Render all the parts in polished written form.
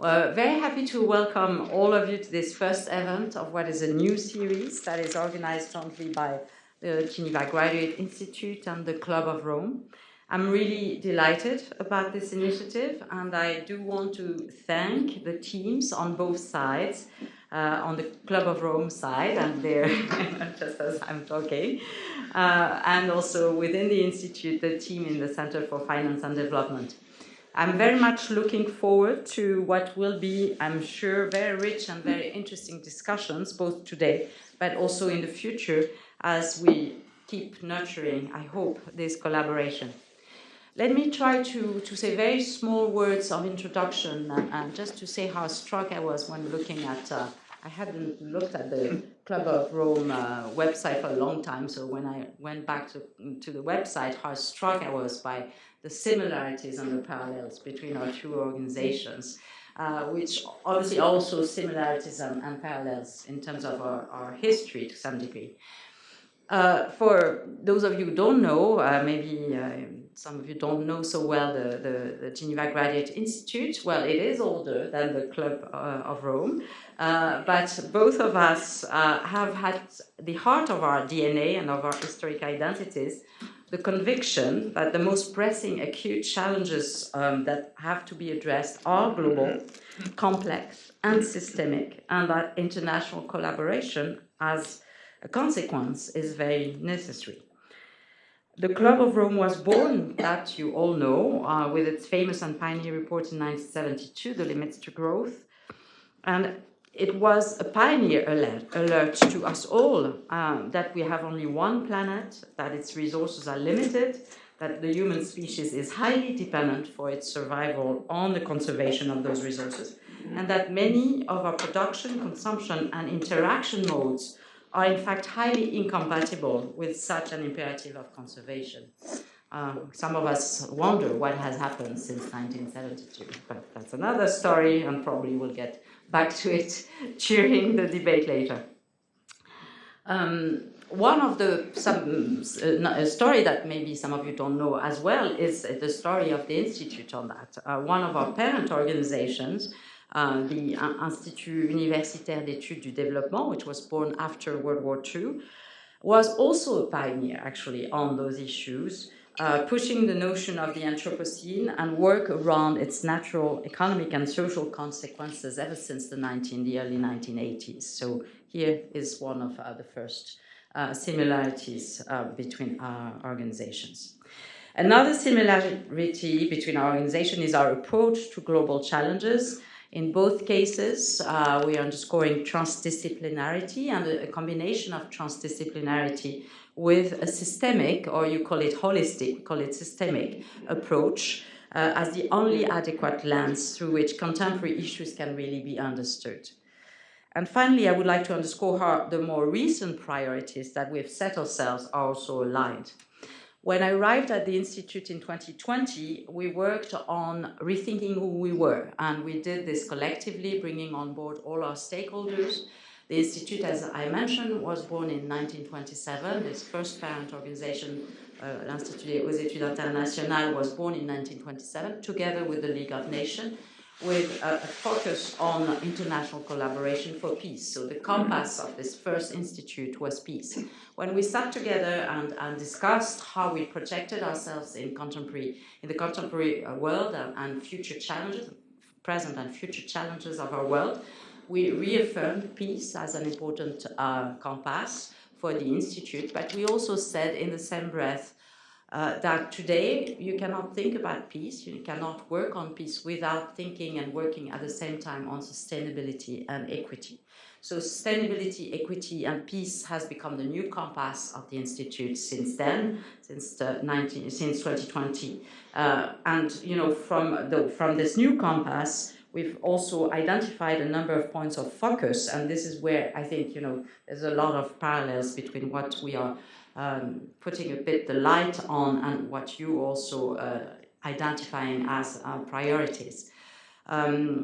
Very happy to welcome all of you to this first event of what is a new series that is organized jointly by the Geneva Graduate Institute and the Club of Rome. I'm really delighted about this initiative, and I do want to thank the teams on both sides, on the Club of Rome side, and there, just as I'm talking, and also within the Institute, the team in the Center for Finance and Development. I'm very much looking forward to what will be, I'm sure, very rich and very interesting discussions, both today, but also in the future, as we keep nurturing, I hope, this collaboration. Let me try to say very small words of introduction, and just to say how struck I was when looking at, I hadn't looked at the Club of Rome website for a long time, so when I went back to the website, how struck I was by the similarities and the parallels between our two organizations, which obviously also similarities and parallels in terms of our history to some degree. For those of you who don't know, maybe some of you don't know so well the Geneva Graduate Institute. Well, it is older than the Club of Rome, but both of us have had the heart of our DNA and of our historic identities the conviction that the most pressing acute challenges that have to be addressed are global, complex, and systemic, and that international collaboration as a consequence is very necessary. The Club of Rome was born, that you all know, with its famous and pioneer report in 1972, The Limits to Growth, and it was a pioneer alert to us all that we have only one planet, that its resources are limited, that the human species is highly dependent for its survival on the conservation of those resources, and that many of our production, consumption, and interaction modes are in fact highly incompatible with such an imperative of conservation. Some of us wonder what has happened since 1972, but that's another story, and probably we'll get back to it during the debate later. One of a story that maybe some of you don't know as well is the story of the Institute on that. One of our parent organizations, the Institut Universitaire d'Études du Développement, which was born after World War II, was also a pioneer, actually, on those issues, pushing the notion of the Anthropocene and work around its natural, economic, and social consequences ever since the early 1980s. So here is one of the first similarities between our organizations. Another similarity between our organization is our approach to global challenges. In both cases, we are underscoring transdisciplinarity and a combination of transdisciplinarity with a systemic, or you call it holistic, call it systemic approach as the only adequate lens through which contemporary issues can really be understood. And finally, I would like to underscore how the more recent priorities that we've set ourselves are also aligned. When I arrived at the Institute in 2020, we worked on rethinking who we were, and we did this collectively, bringing on board all our stakeholders. The Institute, as I mentioned, was born in 1927. Its first parent organization, l'Institut aux Études Internationales, was born in 1927, together with the League of Nations, with a focus on international collaboration for peace. So the compass of this first institute was peace. When we sat together and discussed how we projected ourselves in the contemporary world and future challenges, present and future challenges of our world, we reaffirmed peace as an important compass for the institute, but we also said in the same breath that today you cannot think about peace, you cannot work on peace without thinking and working at the same time on sustainability and equity. So sustainability, equity, and peace has become the new compass of the Institute since then, since 2020. And you know, from this new compass, we've also identified a number of points of focus, and this is where I think there's a lot of parallels between what we are putting a bit the light on and what you also identifying as priorities.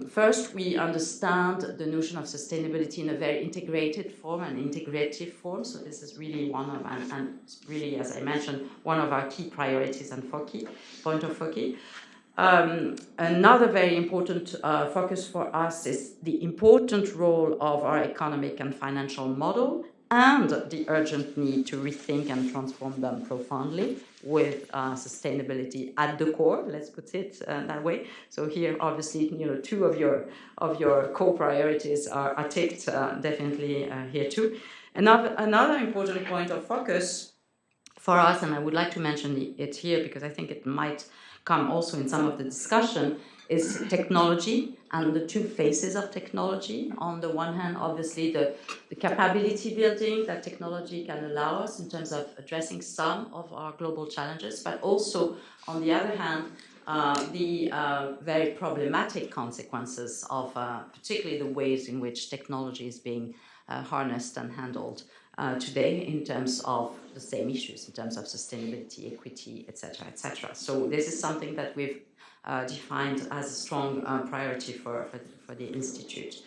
First, we understand the notion of sustainability in a very integrated form, an integrative form. So this is really one of, and really, as I mentioned, one of our key priorities and point of focus. Another very important focus for us is the important role of our economic and financial model and the urgent need to rethink and transform them profoundly with sustainability at the core, let's put it that way. So here, obviously, two of your core priorities are ticked definitely here too. Another important point of focus for us, and I would like to mention it here because I think it might come also in some of the discussion, is technology and the two phases of technology. On the one hand, obviously, the capability building that technology can allow us in terms of addressing some of our global challenges, but also, on the other hand, the very problematic consequences of particularly the ways in which technology is being harnessed and handled today in terms of the same issues, in terms of sustainability, equity, etc., etc. So this is something that we've defined as a strong priority for the Institute.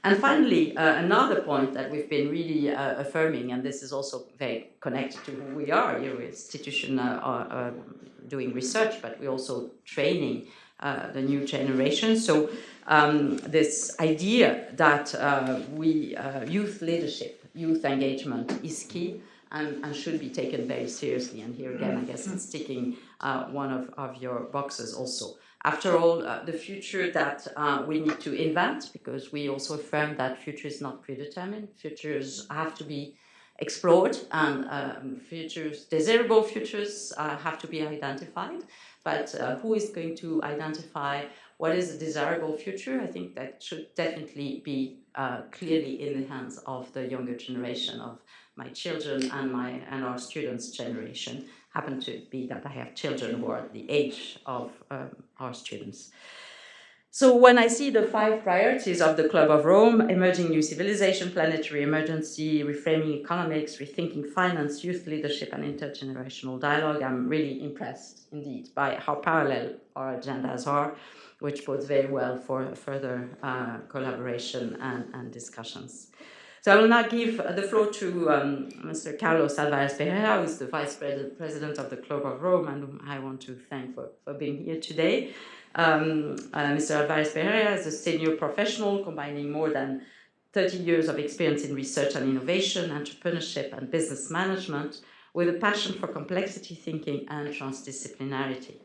And finally, another point that we've been really affirming, and this is also very connected to who we are, your institution doing research, but we're also training the new generation. So this idea that youth leadership, youth engagement is key and should be taken very seriously. And here again, I guess it's ticking one of your boxes also. After all, the future that we need to invent, because we also affirm that future is not predetermined, futures have to be explored, and desirable futures have to be identified. But who is going to identify what is a desirable future? I think that should definitely be clearly in the hands of the younger generation, of my children and our students' generation. Happen to be that I have children who are the age of our students. So when I see the 5 priorities of the Club of Rome, emerging new civilization, planetary emergency, reframing economics, rethinking finance, youth leadership, and intergenerational dialogue, I'm really impressed indeed by how parallel our agendas are, which bodes very well for further collaboration and discussions. So I will now give the floor to Mr. Carlos Álvarez Pereira, who is the Vice President of the Club of Rome, and whom I want to thank for being here today. Mr. Álvarez Pereira is a senior professional combining more than 30 years of experience in research and innovation, entrepreneurship and business management, with a passion for complexity thinking and transdisciplinarity.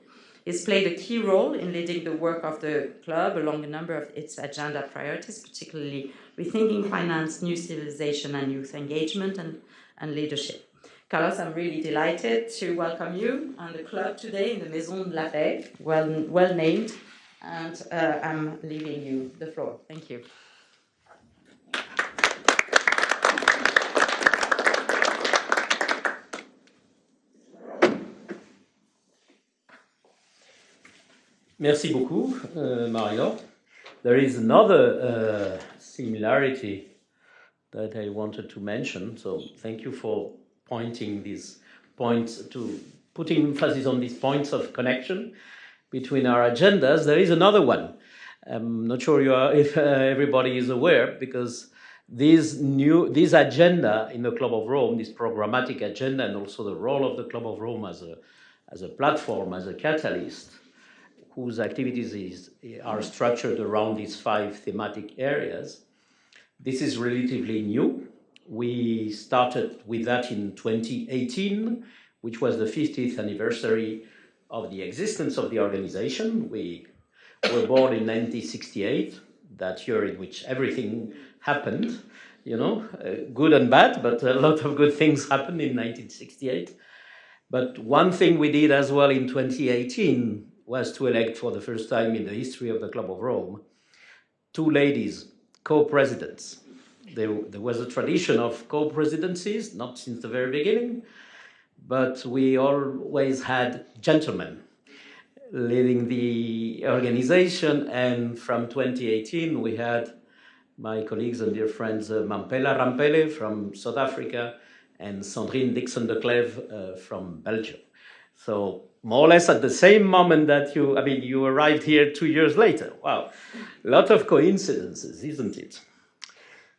He's played a key role in leading the work of the club along a number of its agenda priorities, particularly rethinking finance, new civilization, and youth engagement and leadership. Carlos, I'm really delighted to welcome you on the club today in the Maison de la Paix, well named, and I'm leaving you the floor. Thank you. Merci beaucoup, Marie-Laure. There is another similarity that I wanted to mention, so thank you for pointing these points, to putting emphasis on these points of connection between our agendas. There is another one. I'm not sure if everybody is aware, because this agenda in the Club of Rome, this programmatic agenda, and also the role of the Club of Rome as a platform, as a catalyst, whose activities are structured around these 5 thematic areas. This is relatively new. We started with that in 2018, which was the 50th anniversary of the existence of the organization. We were born in 1968, that year in which everything happened, good and bad, but a lot of good things happened in 1968. But one thing we did as well in 2018 was to elect for the first time in the history of the Club of Rome 2 ladies, co-presidents. There was a tradition of co-presidencies, not since the very beginning, but we always had gentlemen leading the organization, and from 2018 we had my colleagues and dear friends Mampela Rampele from South Africa and Sandrine Dixon de Clèves from Belgium. So more or less at the same moment that you arrived here 2 years later. Wow, a lot of coincidences, isn't it?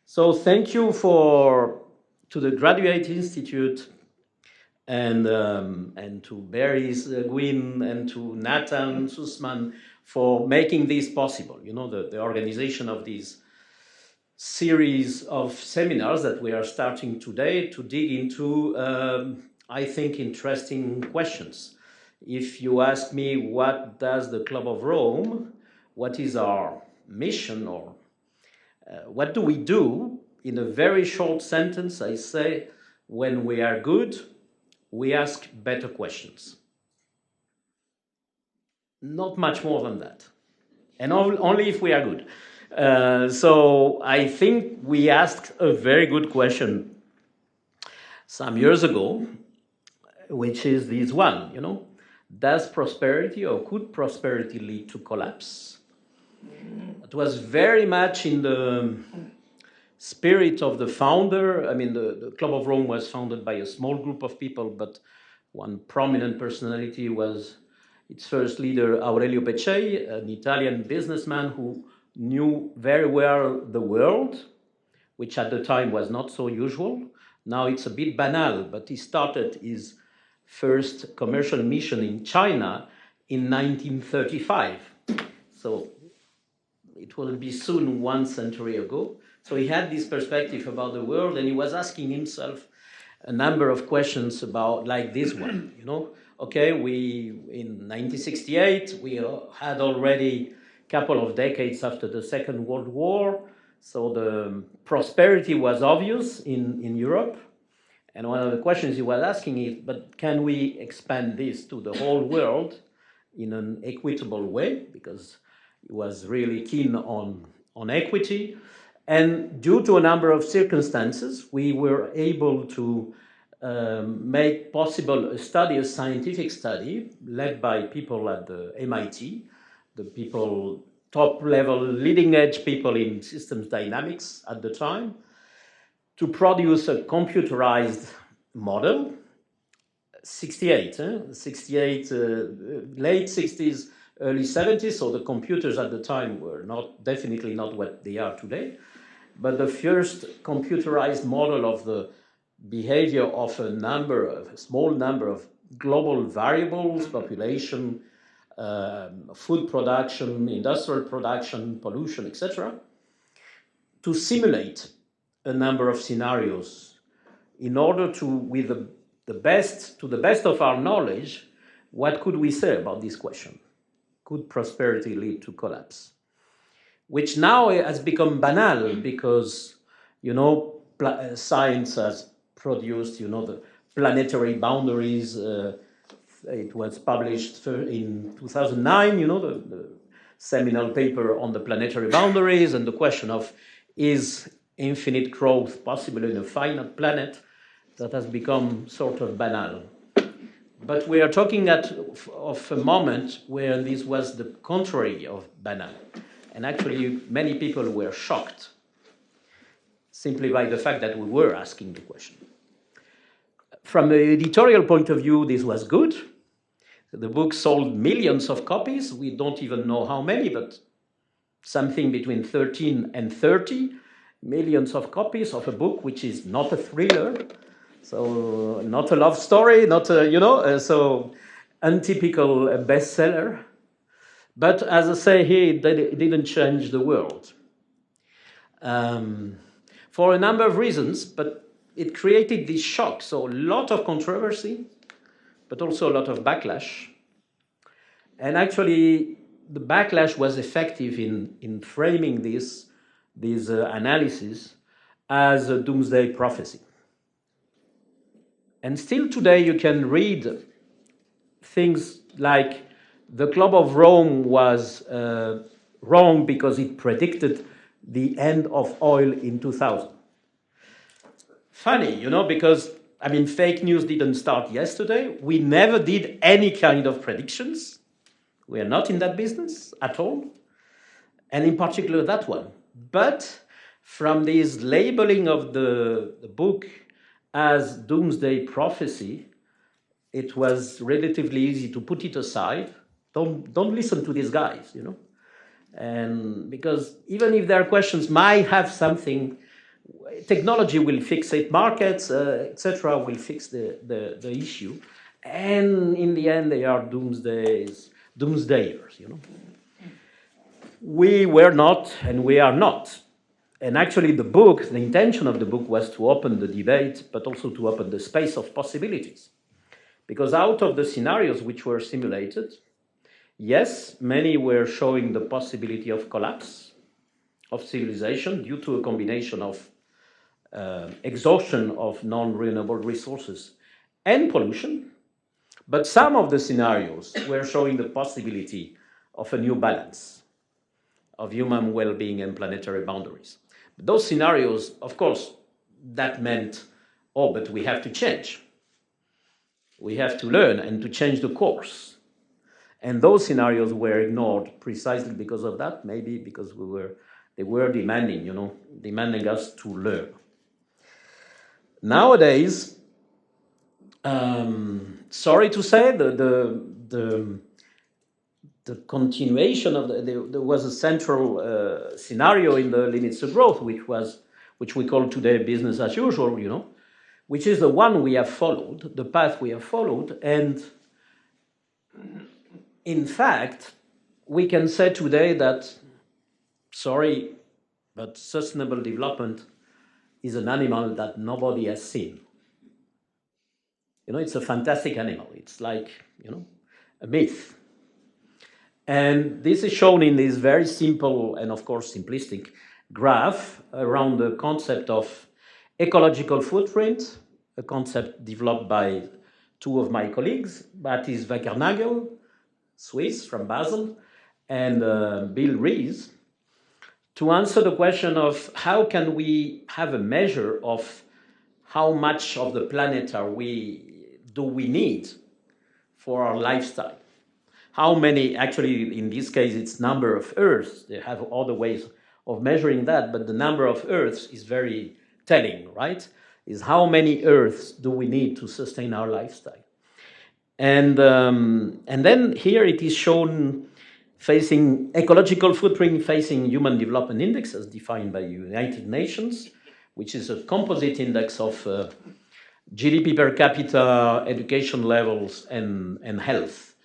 So thank you to the Graduate Institute and to Barris Gwyn and to Nathan Sussman for making this possible. You know, the organization of these series of seminars that we are starting today to dig into, I think, interesting questions. If you ask me what does the Club of Rome, what is our mission, or what do we do, in a very short sentence, I say, when we are good, we ask better questions. Not much more than that. And only if we are good. So I think we asked a very good question some years ago, which is this one, you know, does prosperity or could prosperity lead to collapse? It was very much in the spirit of the founder. I mean, the Club of Rome was founded by a small group of people, but one prominent personality was its first leader, Aurelio Peccei, an Italian businessman who knew very well the world, which at the time was not so usual. Now it's a bit banal, but he started his first commercial mission in China in 1935. So it will be soon 1 century ago. So he had this perspective about the world, and he was asking himself a number of questions about, like this one, you know. Okay, in 1968, we had already a couple of decades after the Second World War, so the prosperity was obvious in Europe. And one of the questions he was asking is, but can we expand this to the whole world in an equitable way? Because he was really keen on equity. And due to a number of circumstances, we were able to make possible a study, a scientific study, led by people at the MIT, the people, top-level, leading-edge people in systems dynamics at the time, to produce a computerized model, 68, late 60s, early 70s, so the computers at the time were definitely not what they are today, but the first computerized model of the behavior of a small number of global variables, population, food production, industrial production, pollution, etc., to simulate a number of scenarios in order to, with the best of our knowledge, what could we say about this question? Could prosperity lead to collapse? Which now has become banal because, you know, science has produced, you know, the planetary boundaries. It was published in 2009, you know, the seminal paper on the planetary boundaries and the question of, is infinite growth possible in a finite planet? That has become sort of banal. But we are talking of a moment where this was the contrary of banal. And actually, many people were shocked simply by the fact that we were asking the question. From the editorial point of view, this was good. The book sold millions of copies. We don't even know how many, but something between 13 and 30 millions of copies of a book which is not a thriller, so not a love story, not a, you know, so untypical bestseller. But as I say here, it didn't change the world. For a number of reasons, but it created this shock. So a lot of controversy, but also a lot of backlash. And actually, the backlash was effective in framing this analysis as a doomsday prophecy. And still today, you can read things like the Club of Rome was wrong because it predicted the end of oil in 2000. Funny, you know, because, I mean, fake news didn't start yesterday. We never did any kind of predictions. We are not in that business at all. And in particular, that one. But from this labeling of the book as doomsday prophecy, it was relatively easy to put it aside. Don't listen to these guys, you know. And because even if their questions might have something technology will fix it, markets, etc., will fix the issue. And in the end, they are doomsdayers, you know. We were not, and we are not. And actually, the intention of the book was to open the debate, but also to open the space of possibilities. Because out of the scenarios which were simulated, yes, many were showing the possibility of collapse of civilization due to a combination of exhaustion of non-renewable resources and pollution. But some of the scenarios were showing the possibility of a new balance of human well-being and planetary boundaries. But those scenarios, of course, that meant, oh, but we have to change. We have to learn and to change the course. And those scenarios were ignored precisely because of that, maybe because they were demanding us to learn. Nowadays, sorry to say, the continuation of there was a central scenario in the limits of growth, which we call today business as usual, you know, which is the one we have followed, the path we have followed, and in fact, we can say today that, sorry, but sustainable development is an animal that nobody has seen. You know, it's a fantastic animal. It's like, you know, a myth. And this is shown in this very simple and, of course, simplistic graph around the concept of ecological footprint, a concept developed by two of my colleagues, Baptiste Wackernagel, Swiss, from Basel, and Bill Rees, to answer the question of how can we have a measure of how much of the planet do we need for our lifestyle. How many, actually in this case it's number of Earths, they have other ways of measuring that, but the number of Earths is very telling, right? Is how many Earths do we need to sustain our lifestyle? And then here it is shown facing ecological footprint, facing human development index as defined by the United Nations, which is a composite index of GDP per capita, education levels, and health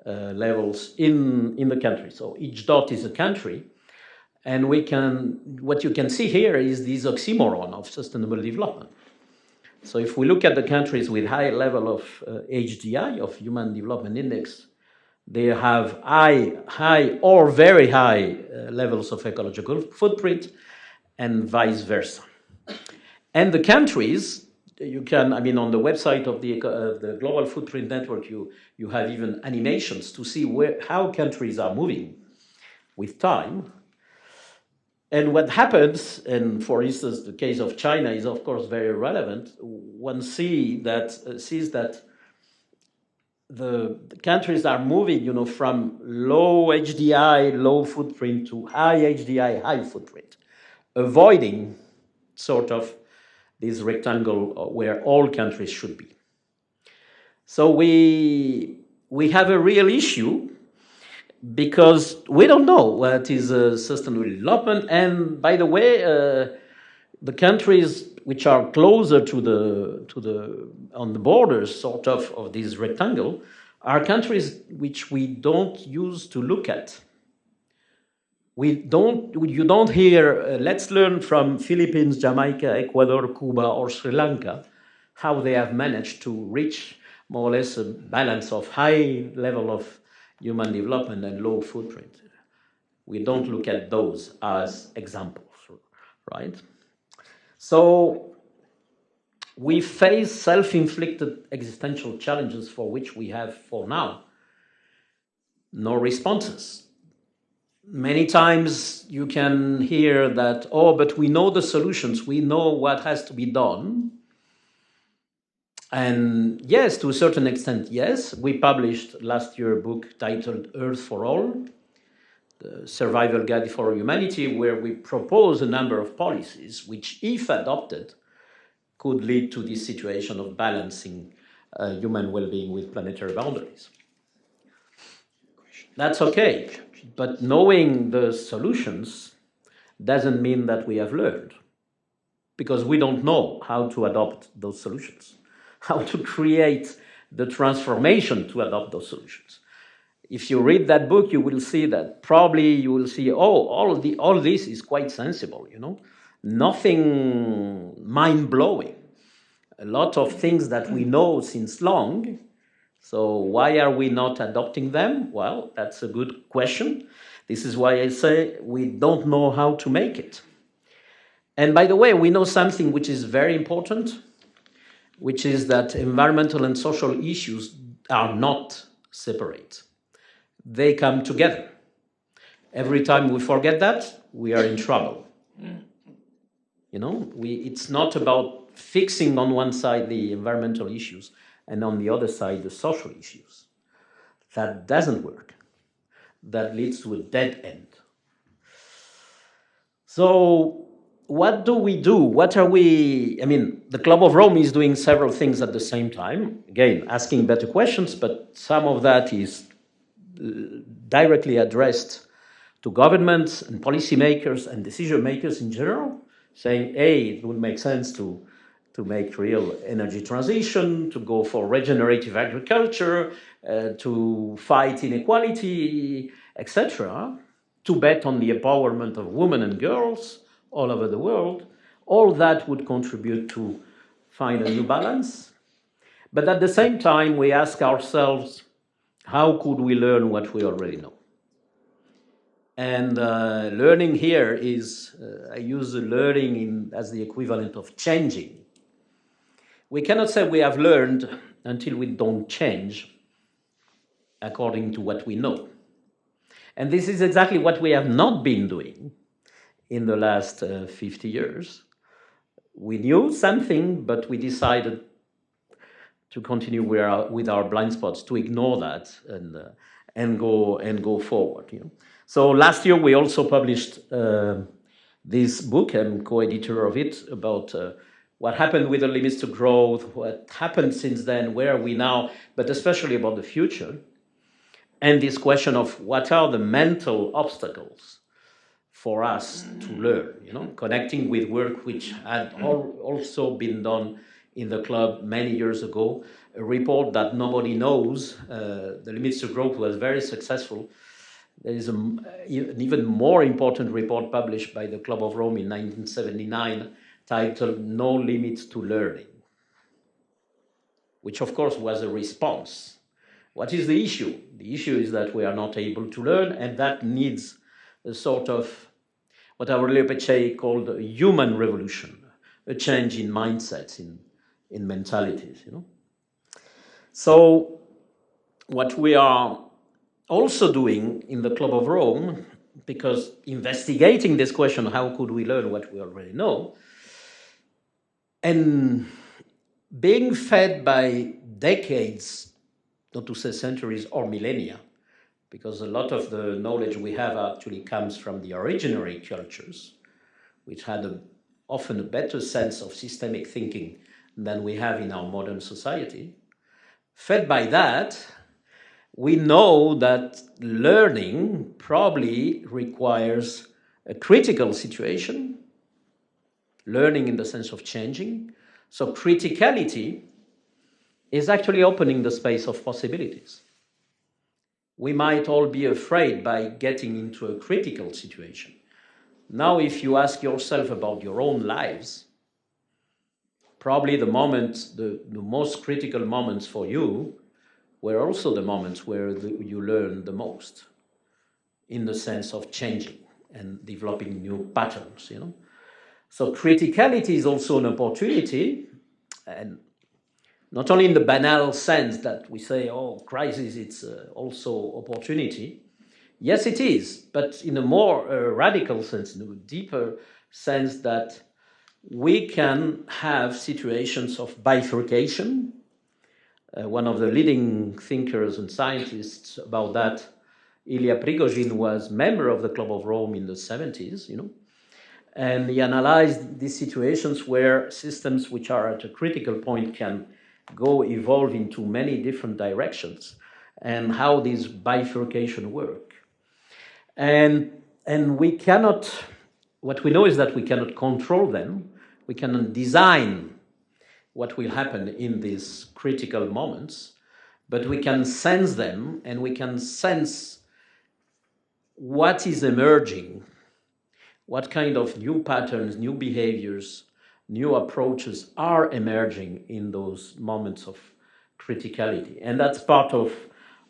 levels in the country. So each dot is a country. And what you can see here is this oxymoron of sustainable development. So if we look at the countries with high level of HDI, of Human Development Index, they have high or very high levels of ecological footprint, and vice versa. And the countries, you can, I mean, on the website of the Global Footprint Network, you have even animations to see how countries are moving with time. And what happens, and for instance, the case of China is of course very relevant. One sees that the countries are moving, you know, from low HDI, low footprint, to high HDI, high footprint, avoiding sort of this rectangle where all countries should be. So we have a real issue, because we don't know what is sustainable development. And by the way, the countries which are closer on the borders, sort of this rectangle, are countries which we don't use to look at. You don't hear, let's learn from Philippines, Jamaica, Ecuador, Cuba, or Sri Lanka, how they have managed to reach more or less a balance of high level of human development and low footprint. We don't look at those as examples, right? So we face self-inflicted existential challenges for which we have, for now, no responses. Many times you can hear that, oh, but we know the solutions, we know what has to be done. And yes, to a certain extent, yes. We published last year a book titled Earth for All, the Survival Guide for Humanity, where we propose a number of policies which, if adopted, could lead to this situation of balancing human well-being with planetary boundaries. That's okay, but knowing the solutions doesn't mean that we have learned. because we don't know how to adopt those solutions, how to create the transformation to adopt those solutions. If you read that book, you will see that probably you will see, all this is quite sensible, nothing mind-blowing. A lot of things that we know since long. So why are we not adopting them? Well, that's a good question. This is why I say we don't know how to make it. And by the way, we know something which is very important, which is that environmental and social issues are not separate. They come together. Every time we forget that, we are in trouble. It's not about fixing on one side the environmental issues and on the other side the social issues. That doesn't work. That leads to a dead end. So what do we do? The Club of Rome is doing several things at the same time. Again, asking better questions, but some of that is directly addressed to governments and policymakers and decision makers in general, saying, hey, it would make sense to make real energy transition, to go for regenerative agriculture, to fight inequality, etc., to bet on the empowerment of women and girls all over the world. All that would contribute to find a new balance. But at the same time, we ask ourselves, how could we learn what we already know? And learning here is, I use learning as the equivalent of changing. We cannot say we have learned until we don't change according to what we know. And this is exactly what we have not been doing in the last 50 years. We knew something, but we decided to continue with our blind spots, to ignore that and go forward. So last year we also published this book. I'm co-editor of it, about what happened with the limits to growth, what happened since then, where are we now, but especially about the future. And this question of what are the mental obstacles for us to learn, connecting with work which had also been done in the club many years ago, a report that nobody knows. The Limits to Growth was very successful. There is an even more important report published by the Club of Rome in 1979 titled No Limits to Learning, which of course was a response. What is the issue? The issue is that we are not able to learn, and that needs a sort of what Álvarez called a human revolution, a change in mindsets, in mentalities. So what we are also doing in the Club of Rome, because investigating this question, how could we learn what we already know, and being fed by decades, not to say centuries or millennia, because a lot of the knowledge we have actually comes from the originary cultures, which had often a better sense of systemic thinking than we have in our modern society. Fed by that, we know that learning probably requires a critical situation, learning in the sense of changing. So criticality is actually opening the space of possibilities. We might all be afraid by getting into a critical situation. Now, if you ask yourself about your own lives, probably the most critical moments for you were also the moments where you learn the most, in the sense of changing and developing new patterns, So criticality is also an opportunity, and not only in the banal sense that we say, crisis, it's also opportunity. Yes, it is, but in a more radical sense, in a deeper sense, that we can have situations of bifurcation. One of the leading thinkers and scientists about that, Ilya Prigozhin, was member of the Club of Rome in the 70s, and he analyzed these situations where systems which are at a critical point can evolve into many different directions, and how these bifurcation work. And we cannot, what we know is that we cannot control them. we can design what will happen in these critical moments, but we can sense them, and we can sense what is emerging, what kind of new patterns, new behaviors, new approaches are emerging in those moments of criticality. And that's part of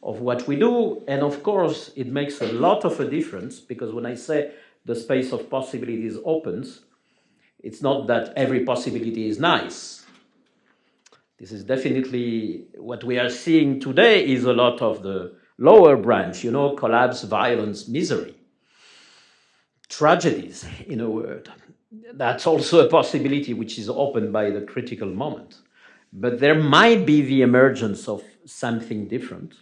what we do. And of course, it makes a lot of a difference, because when I say the space of possibilities opens, it's not that every possibility is nice. This is definitely what we are seeing today is a lot of the lower branch, collapse, violence, misery, tragedies, in a word. That's also a possibility which is opened by the critical moment. But there might be the emergence of something different,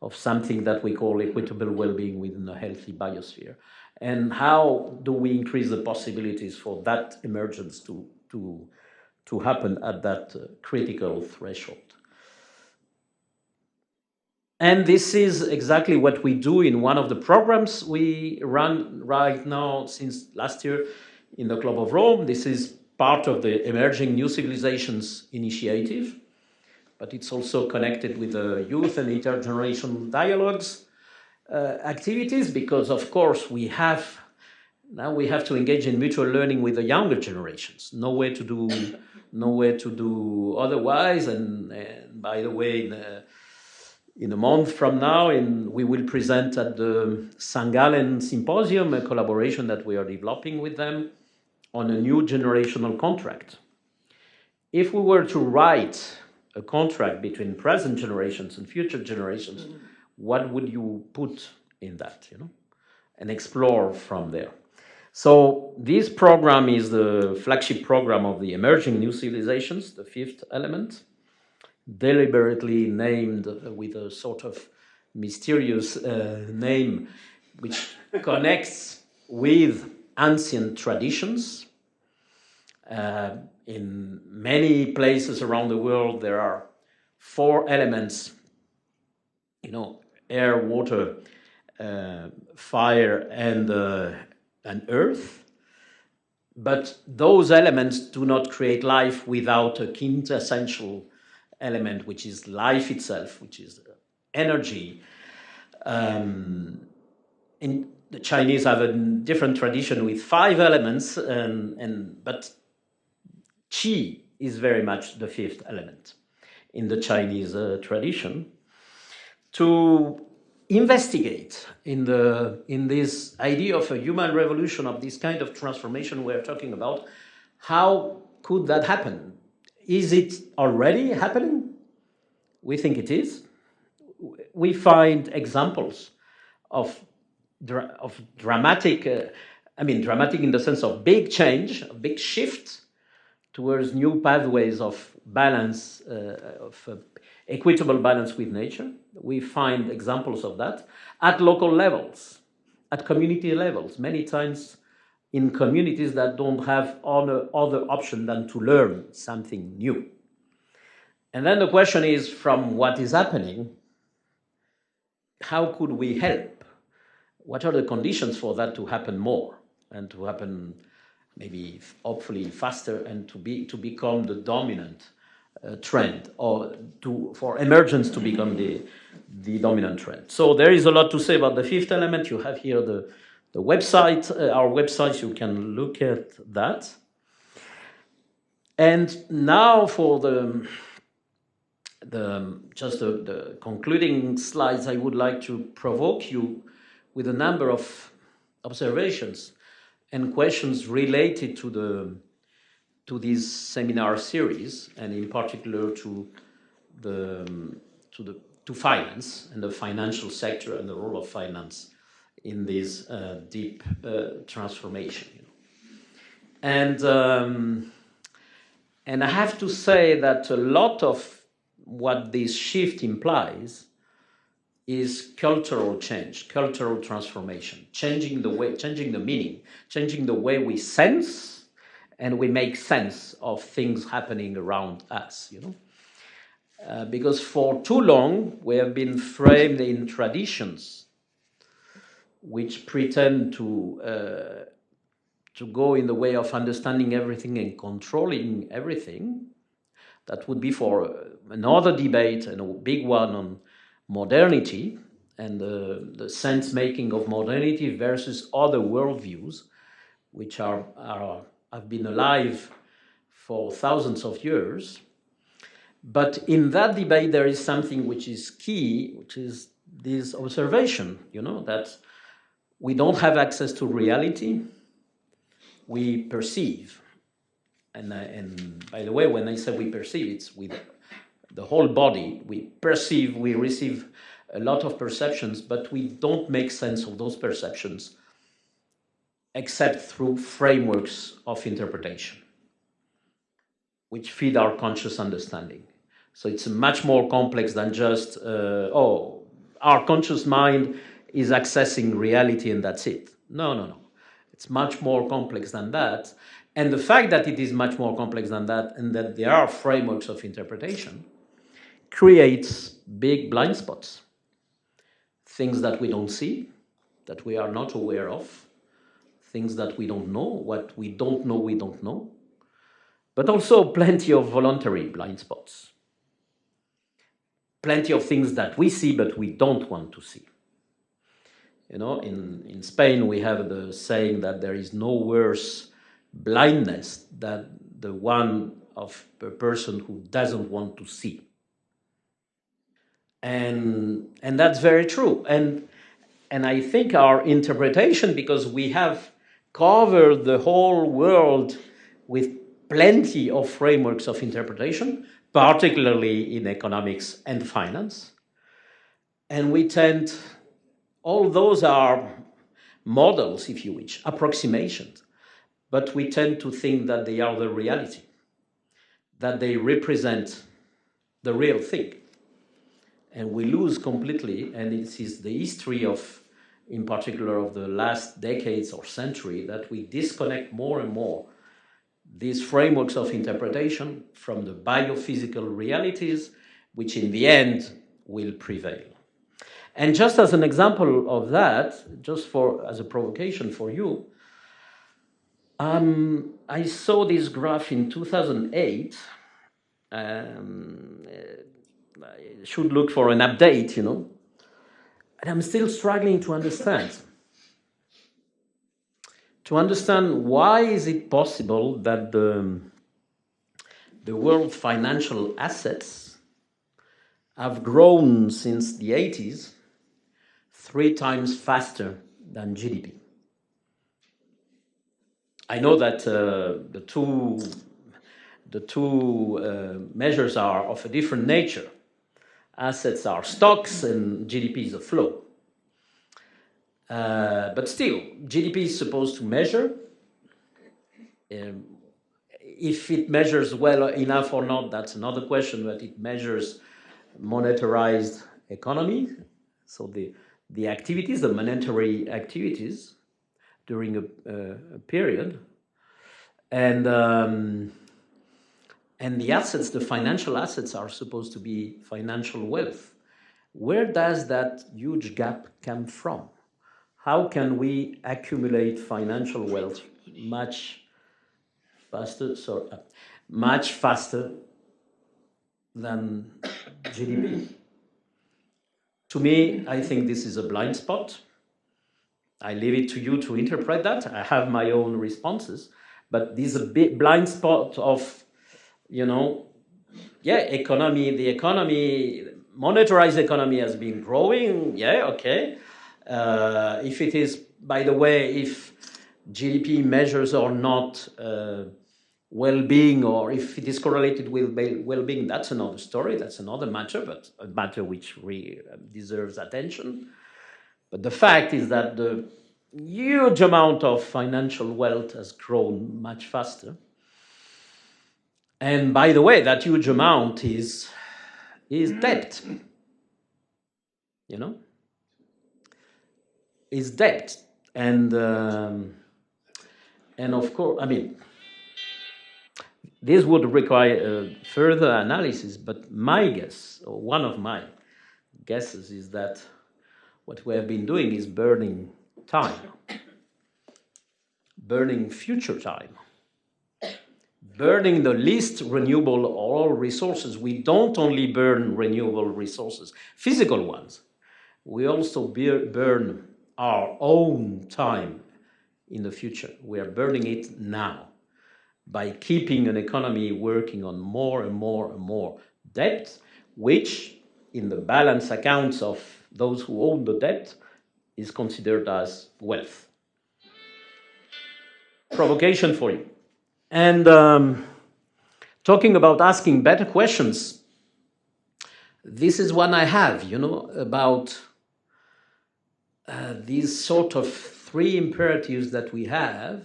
of something that we call equitable well-being within a healthy biosphere. And how do we increase the possibilities for that emergence to happen at that critical threshold? And this is exactly what we do in one of the programs we run right now since last year in the Club of Rome. This is part of the Emerging New Civilizations initiative, but it's also connected with the youth and intergenerational dialogues activities, because of course we have to engage in mutual learning with the younger generations. No way to do otherwise. And by the way, in a month from now, we will present at the St. Gallen Symposium a collaboration that we are developing with them on a new generational contract. If we were to write a contract between present generations and future generations, what would you put in that, and explore from there? So this program is the flagship program of the Emerging New Civilizations, the fifth element, deliberately named with a sort of mysterious name which connects with ancient traditions. In many places around the world, there are 4 elements, air, water, fire, and earth. But those elements do not create life without a quintessential element, which is life itself, which is energy. The Chinese have a different tradition with 5 elements, but qi is very much the 5th element in the Chinese tradition. To investigate in this idea of a human revolution, of this kind of transformation we're talking about, how could that happen? Is it already happening? We think it is. We find examples of dramatic, dramatic in the sense of big change, a big shift towards new pathways of balance, equitable balance with nature. We find examples of that at local levels, at community levels, many times in communities that don't have other option than to learn something new. And then the question is, from what is happening, how could we help? What are the conditions for that to happen more, and to happen maybe hopefully faster, and to become the dominant trend, or for emergence to become the dominant trend? So there is a lot to say about the 5th element. You have here the website, our website, you can look at that. And now for the concluding slides, I would like to provoke you with a number of observations and questions related to this seminar series, and in particular to finance and the financial sector and the role of finance in this deep transformation. And I have to say that a lot of what this shift implies is cultural change, cultural transformation, changing the meaning, changing the way we sense and we make sense of things happening around us, because for too long we have been framed in traditions which pretend to to go in the way of understanding everything and controlling everything. That would be for another debate, and a big one, on modernity and the sense-making of modernity versus other worldviews, which have been alive for thousands of years. But in that debate, there is something which is key, which is this observation, that we don't have access to reality, we perceive. And by the way, when I say we perceive, it's with the whole body. We perceive, we receive a lot of perceptions, but we don't make sense of those perceptions except through frameworks of interpretation, which feed our conscious understanding. So it's much more complex than just, our conscious mind is accessing reality and that's it. No. It's much more complex than that. And the fact that it is much more complex than that, and that there are frameworks of interpretation, creates big blind spots. Things that we don't see, that we are not aware of, things that we don't know, what we don't know, we don't know, but also plenty of voluntary blind spots. Plenty of things that we see, but we don't want to see. In Spain, we have the saying that there is no worse blindness than the one of a person who doesn't want to see. And that's very true. And I think our interpretation, because we have covered the whole world with plenty of frameworks of interpretation, particularly in economics and finance, and we tend, all those are models, if you wish, approximations, but we tend to think that they are the reality, that they represent the real thing. And we lose completely, and it is the history of, in particular, of the last decades or century, that we disconnect more and more these frameworks of interpretation from the biophysical realities, which in the end will prevail. And just as an example of that, as a provocation for you, I saw this graph in 2008. I should look for an update, and I'm still struggling to understand. To understand why is it possible that the world financial assets have grown since the 80s 3 times faster than GDP. I know that the two measures are of a different nature. Assets are stocks and GDP is a flow. But still, GDP is supposed to measure. If it measures well enough or not, that's another question, but it measures monetarized economy. So the activities, the monetary activities during a period. And the assets, the financial assets, are supposed to be financial wealth. Where does that huge gap come from? How can we accumulate financial wealth much faster than GDP? To me, I think this is a blind spot. I leave it to you to interpret that. I have my own responses, but this is a big blind spot of, economy. The economy, monetarized economy, has been growing. Yeah, okay. If it is, by the way, if GDP measures or not well-being, or if it is correlated with well-being, that's another story, that's another matter, but a matter which really deserves attention. But the fact is that the huge amount of financial wealth has grown much faster. And by the way, that huge amount is debt, is debt. And of course, this would require further analysis, but my guess, or one of my guesses, is that what we have been doing is burning time. burning future time, burning the least renewable all resources. We don't only burn renewable resources, physical ones. We also burn our own time in the future. We are burning it now by keeping an economy working on more and more and more debt, which in the balance accounts of those who own the debt is considered as wealth. Provocation for you. And talking about asking better questions, this is one I have, about these sort of three imperatives that we have,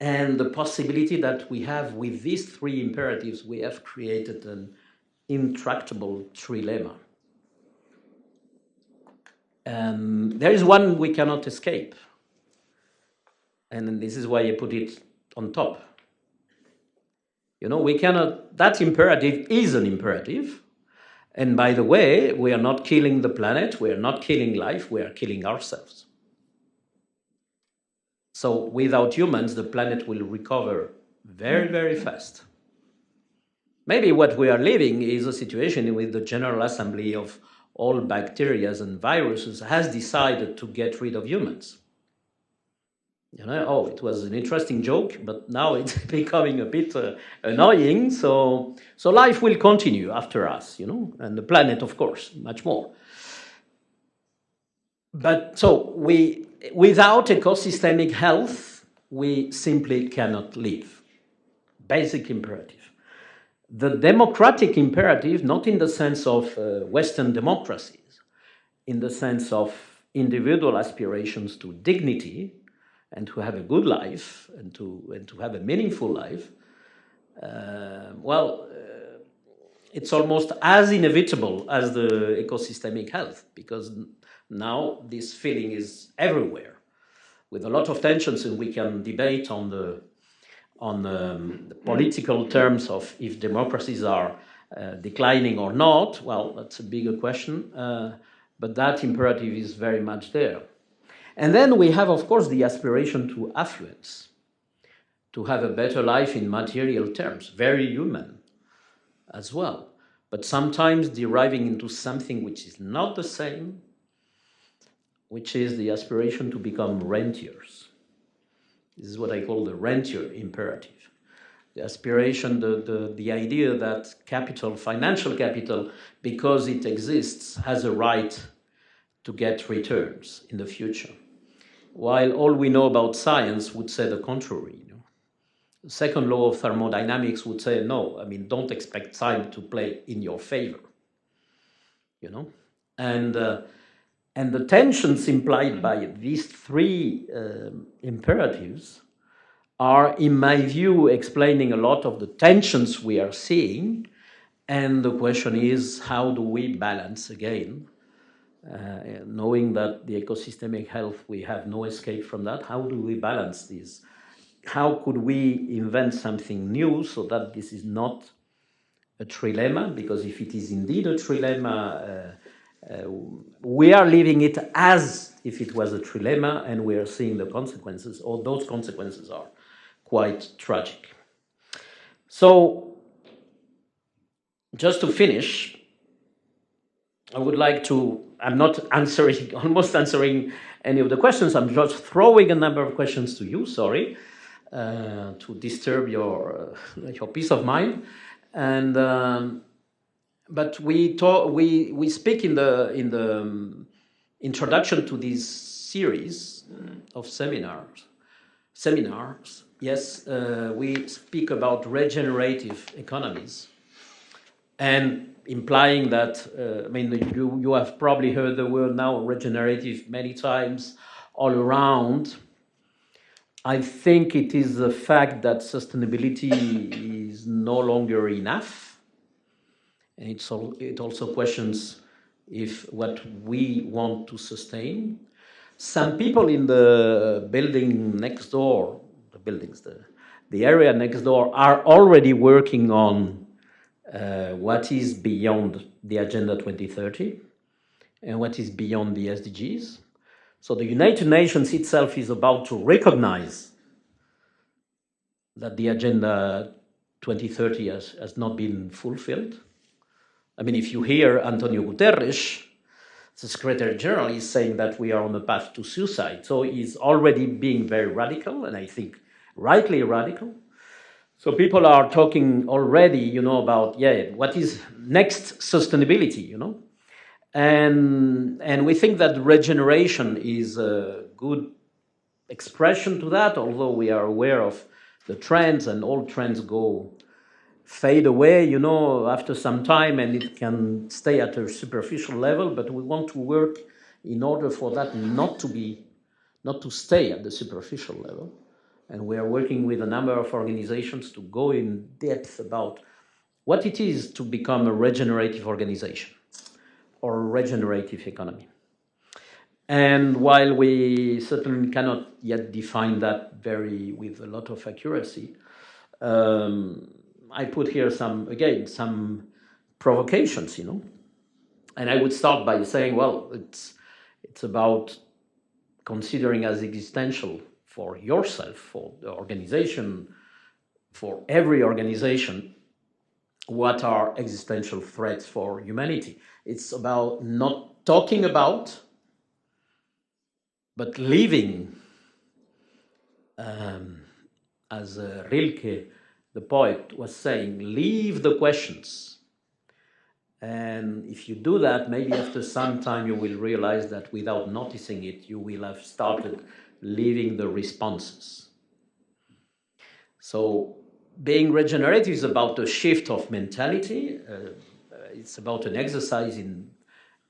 and the possibility that we have with these three imperatives, we have created an intractable trilemma. There is one we cannot escape. And this is why I put it on top. We cannot, that imperative is an imperative. And by the way, we are not killing the planet, we are not killing life, we are killing ourselves. So without humans, the planet will recover very, very fast. Maybe what we are living is a situation with the General Assembly of all bacteria and viruses has decided to get rid of humans. It was an interesting joke, but now it's becoming a bit annoying. So life will continue after us, and the planet, of course, much more. But so without ecosystemic health, we simply cannot live. Basic imperative. The democratic imperative, not in the sense of Western democracies, in the sense of individual aspirations to dignity, and to have a good life, and to have a meaningful life, it's almost as inevitable as the ecosystemic health, because now this feeling is everywhere, with a lot of tensions, and we can debate on the political terms of if democracies are declining or not. Well, that's a bigger question, but that imperative is very much there. And then we have, of course, the aspiration to affluence, to have a better life in material terms, very human as well, but sometimes deriving into something which is not the same, which is the aspiration to become rentiers. This is what I call the rentier imperative. The aspiration, the idea that capital, financial capital, because it exists, has a right to get returns in the future. While all we know about science would say the contrary. The second law of thermodynamics would say, no, don't expect time to play in your favor. And the tensions implied by these three imperatives are, in my view, explaining a lot of the tensions we are seeing. And the question is, how do we balance again? Knowing that the ecosystemic health, we have no escape from that. How do we balance this? How could we invent something new so that this is not a trilemma? Because if it is indeed a trilemma, we are living it as if it was a trilemma, and we are seeing the consequences, or those consequences are quite tragic. So, just to finish, I would like to, I'm not almost answering any of the questions. I'm just throwing a number of questions to you, sorry, to disturb your peace of mind. And but we speak in the introduction to this series of seminars. Yes, we speak about regenerative economies, and implying that, you have probably heard the word now regenerative many times all around. I think it is the fact that sustainability is no longer enough. And it also questions if what we want to sustain. Some people in the building next door, the area next door, are already working on what is beyond the Agenda 2030 and what is beyond the SDGs. So the United Nations itself is about to recognize that the Agenda 2030 has not been fulfilled. I mean, if you hear Antonio Guterres, the Secretary General, is saying that we are on the path to suicide. So he's already being very radical, and I think rightly radical. So people are talking already, about, what is next sustainability, And we think that regeneration is a good expression to that, although we are aware of the trends, and all trends fade away, after some time, and it can stay at a superficial level, but we want to work in order for that not to stay at the superficial level. And we are working with a number of organizations to go in depth about what it is to become a regenerative organization or a regenerative economy. And while we certainly cannot yet define that with a lot of accuracy, I put here some provocations, And I would start by saying, well, it's about considering as existential for yourself, for the organization, for every organization, what are existential threats for humanity. It's about not talking about, but living, as Rilke, the poet, was saying, leave the questions. And if you do that, maybe after some time you will realize that without noticing it, you will have started leaving the responses. So being regenerative is about a shift of mentality. It's about an exercise in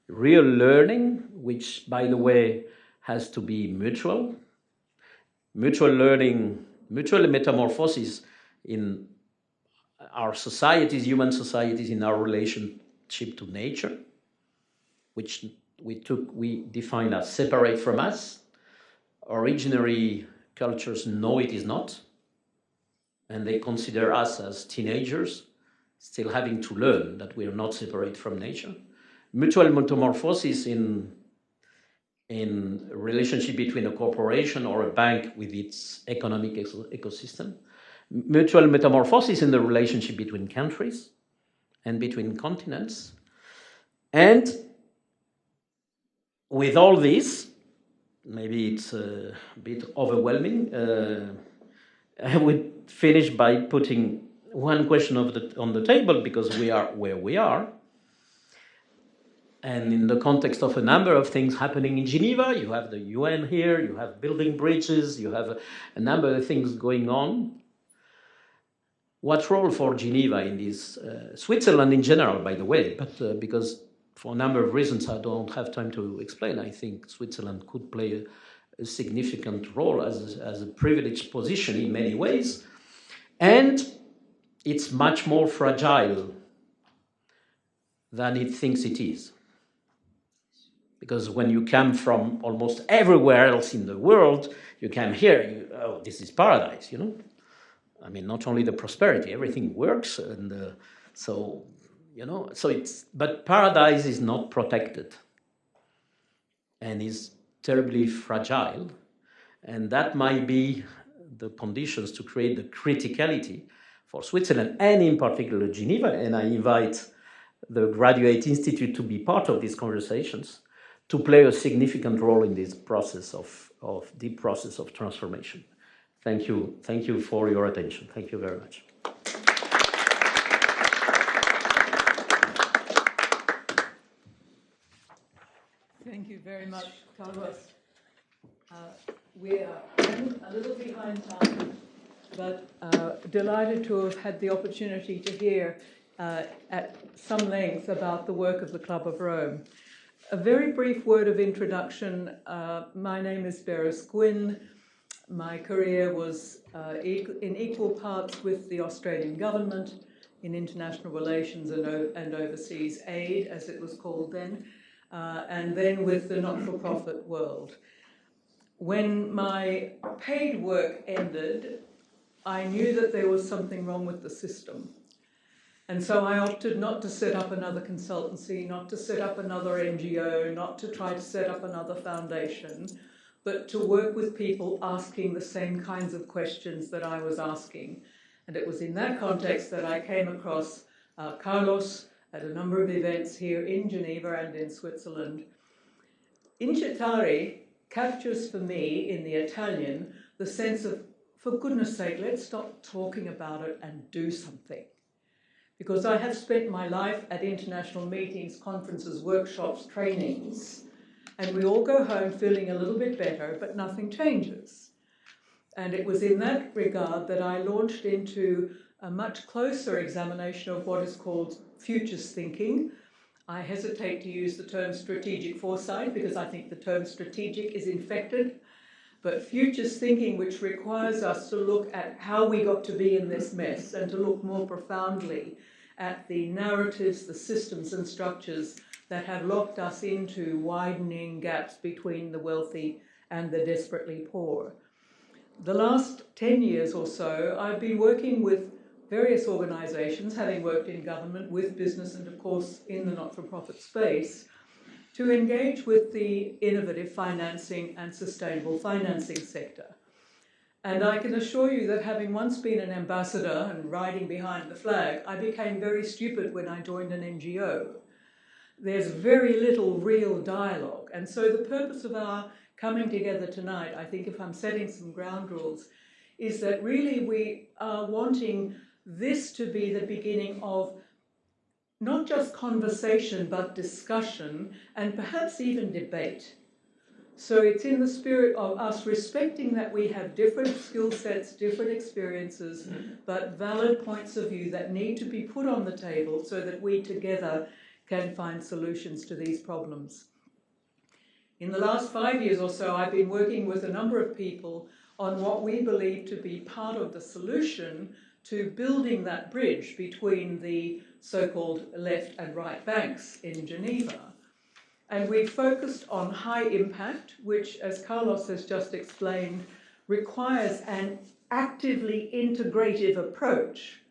real learning, which, by the way, has to be mutual. Mutual learning, mutual metamorphosis in our societies, human societies, in our relationship to nature, which we define as separate from us. Originary cultures know it is not, and they consider us as teenagers still having to learn that we are not separate from nature. Mutual metamorphosis in relationship between a corporation or a bank with its economic ecosystem. Mutual metamorphosis in the relationship between countries and between continents. And with all this, maybe it's a bit overwhelming, I would finish by putting one question on the table, because we are where we are. And in the context of a number of things happening in Geneva, you have the UN here, you have building bridges, you have a number of things going on. What role for Geneva in this? Switzerland in general, by the way, but because for a number of reasons I don't have time to explain, I think Switzerland could play a significant role as a privileged position in many ways. And it's much more fragile than it thinks it is. Because when you come from almost everywhere else in the world, you come here, this is paradise, I mean, not only the prosperity, everything works, and but paradise is not protected and is terribly fragile, and that might be the conditions to create the criticality for Switzerland, and in particular Geneva, and I invite the Graduate Institute to be part of these conversations, to play a significant role in this process of deep process of transformation. Thank you for your attention. Thank you very much. Thank you very much, Carlos. We are a little behind time, but delighted to have had the opportunity to hear at some length about the work of the Club of Rome. A very brief word of introduction. My name is Barris Gwyn. My career was in equal parts with the Australian government in international relations and overseas aid, as it was called then, and then with the not-for-profit world. When my paid work ended, I knew that there was something wrong with the system. And so I opted not to set up another consultancy, not to set up another NGO, not to try to set up another foundation, but to work with people asking the same kinds of questions that I was asking. And it was in that context that I came across Carlos at a number of events here in Geneva and in Switzerland. Incitare captures for me, in the Italian, the sense of, for goodness sake, let's stop talking about it and do something. Because I have spent my life at international meetings, conferences, workshops, trainings, and we all go home feeling a little bit better, but nothing changes. And it was in that regard that I launched into a much closer examination of what is called futures thinking. I hesitate to use the term strategic foresight because I think the term strategic is infected, but futures thinking, which requires us to look at how we got to be in this mess and to look more profoundly at the narratives, the systems and structures that have locked us into widening gaps between the wealthy and the desperately poor. The last 10 years or so, I've been working with various organisations, having worked in government, with business, and of course in the not-for-profit space, to engage with the innovative financing and sustainable financing sector. And I can assure you that having once been an ambassador and riding behind the flag, I became very stupid when I joined an NGO. There's very little real dialogue. And so the purpose of our coming together tonight, I think if I'm setting some ground rules, is that really we are wanting this to be the beginning of not just conversation, but discussion and perhaps even debate. So it's in the spirit of us respecting that we have different skill sets, different experiences, but valid points of view that need to be put on the table so that we together can find solutions to these problems. In the last 5 years or so, I've been working with a number of people on what we believe to be part of the solution to building that bridge between the so-called left and right banks in Geneva. And we focused on high impact, which, as Carlos has just explained, requires an actively integrative approach,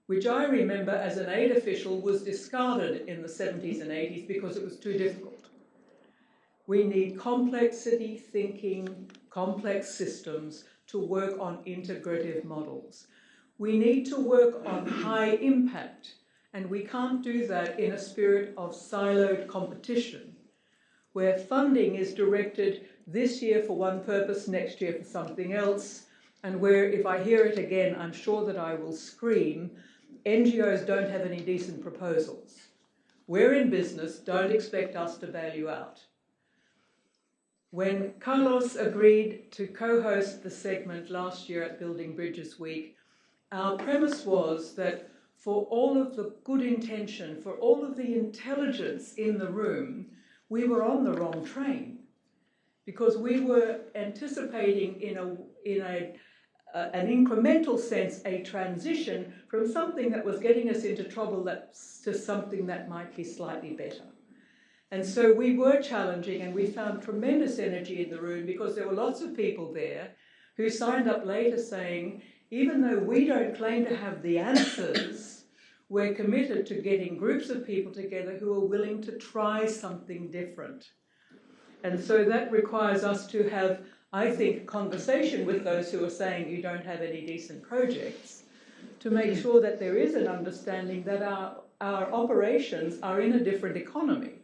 which I remember as an aid official was discarded in the 70s and 80s because it was too difficult. We need complexity thinking, complex systems to work on integrative models. We need to work on high impact, and we can't do that in a spirit of siloed competition, where funding is directed this year for one purpose, next year for something else, and where, if I hear it again, I'm sure that I will scream, NGOs don't have any decent proposals. We're in business, don't expect us to bail you out. When Carlos agreed to co-host the segment last year at Building Bridges Week, our premise was that for all of the good intention, for all of the intelligence in the room, we were on the wrong train, because we were anticipating in an incremental sense a transition from something that was getting us into trouble to something that might be slightly better. And so we were challenging, and we found tremendous energy in the room because there were lots of people there who signed up later saying, even though we don't claim to have the answers, we're committed to getting groups of people together who are willing to try something different. And so that requires us to have, I think, conversation with those who are saying you don't have any decent projects, to make sure that there is an understanding that our operations are in a different economy,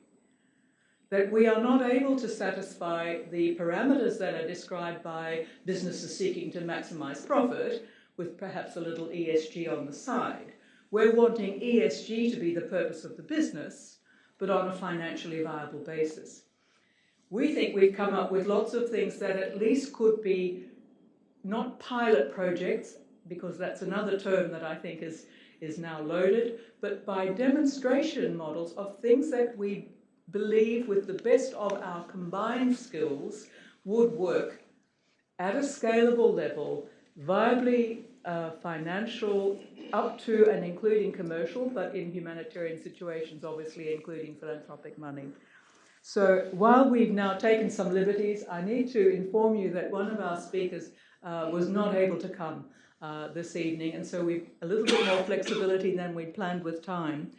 that we are not able to satisfy the parameters that are described by businesses seeking to maximize profit, with perhaps a little ESG on the side. We're wanting ESG to be the purpose of the business, but on a financially viable basis. We think we've come up with lots of things that at least could be not pilot projects, because that's another term that I think is now loaded, but by demonstration models of things that we believe with the best of our combined skills would work at a scalable level, viably financial, up to and including commercial, but in humanitarian situations, obviously including philanthropic money. So while we've now taken some liberties, I need to inform you that one of our speakers was not able to come. this evening, and so we've a little bit more flexibility than we planned with time.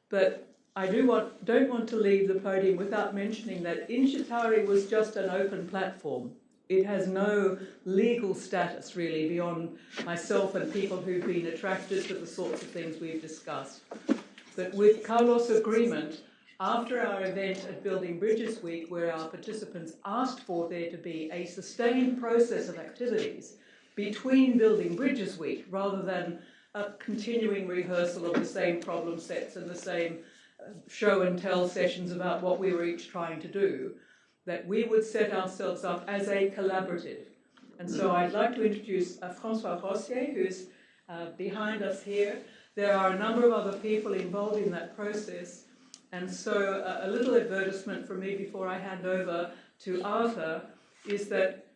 But I don't want to leave the podium without mentioning that Incitare was just an open platform. It has no legal status, really, beyond myself and people who've been attracted to the sorts of things we've discussed. But with Carlos' agreement, after our event at Building Bridges Week, where our participants asked for there to be a sustained process of activities between Building Bridges Week, rather than a continuing rehearsal of the same problem sets and the same show and tell sessions about what we were each trying to do, that we would set ourselves up as a collaborative. And so I'd like to introduce François Rossier, who's behind us here. There are a number of other people involved in that process. And so a little advertisement from me before I hand over to Arthur is that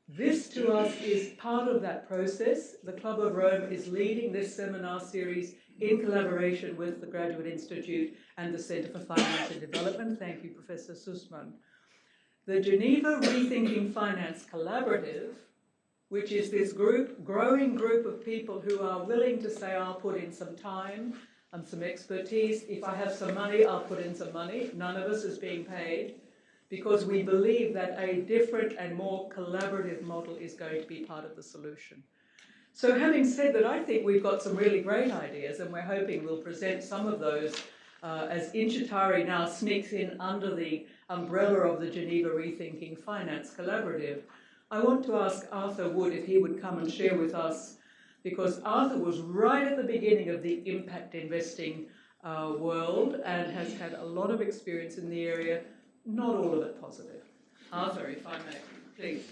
this to us is part of that process. The Club of Rome is leading this seminar series in collaboration with the Graduate Institute and the Centre for Finance and Development. Thank you, Professor Sussman. The Geneva Rethinking Finance Collaborative, which is this growing group of people who are willing to say, I'll put in some time and some expertise. If I have some money, I'll put in some money. None of us is being paid, because we believe that a different and more collaborative model is going to be part of the solution. So having said that, I think we've got some really great ideas, and we're hoping we'll present some of those as Incitare now sneaks in under the umbrella of the Geneva Rethinking Finance Collaborative. I want to ask Arthur Wood if he would come and share with us, because Arthur was right at the beginning of the impact investing world and has had a lot of experience in the area, not all of it positive. Arthur, if I may, please.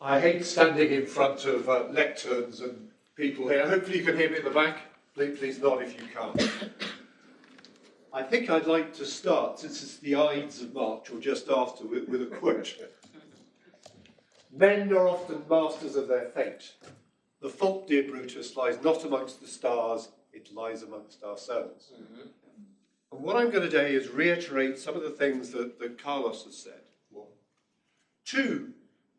I hate standing in front of lecterns and people here. Hopefully you can hear me at the back. Please nod if you can't. I think I'd like to start, since it's the Ides of March, or just after, with a quote. Men are often masters of their fate. The fault, dear Brutus, lies not amongst the stars, it lies amongst ourselves. Mm-hmm. And what I'm going to do is reiterate some of the things that Carlos has said. One. Two,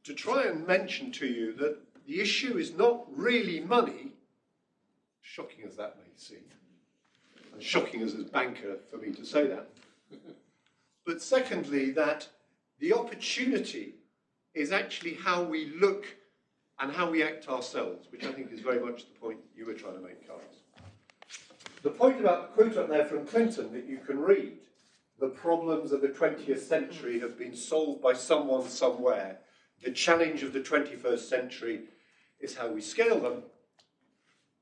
to try and mention to you that the issue is not really money, shocking as that may seem, and shocking as a banker for me to say that, but secondly, that the opportunity is actually how we look and how we act ourselves, which I think is very much the point you were trying to make, Carlos. The point about the quote up there from Clinton that you can read, the problems of the 20th century have been solved by someone somewhere. The challenge of the 21st century is how we scale them.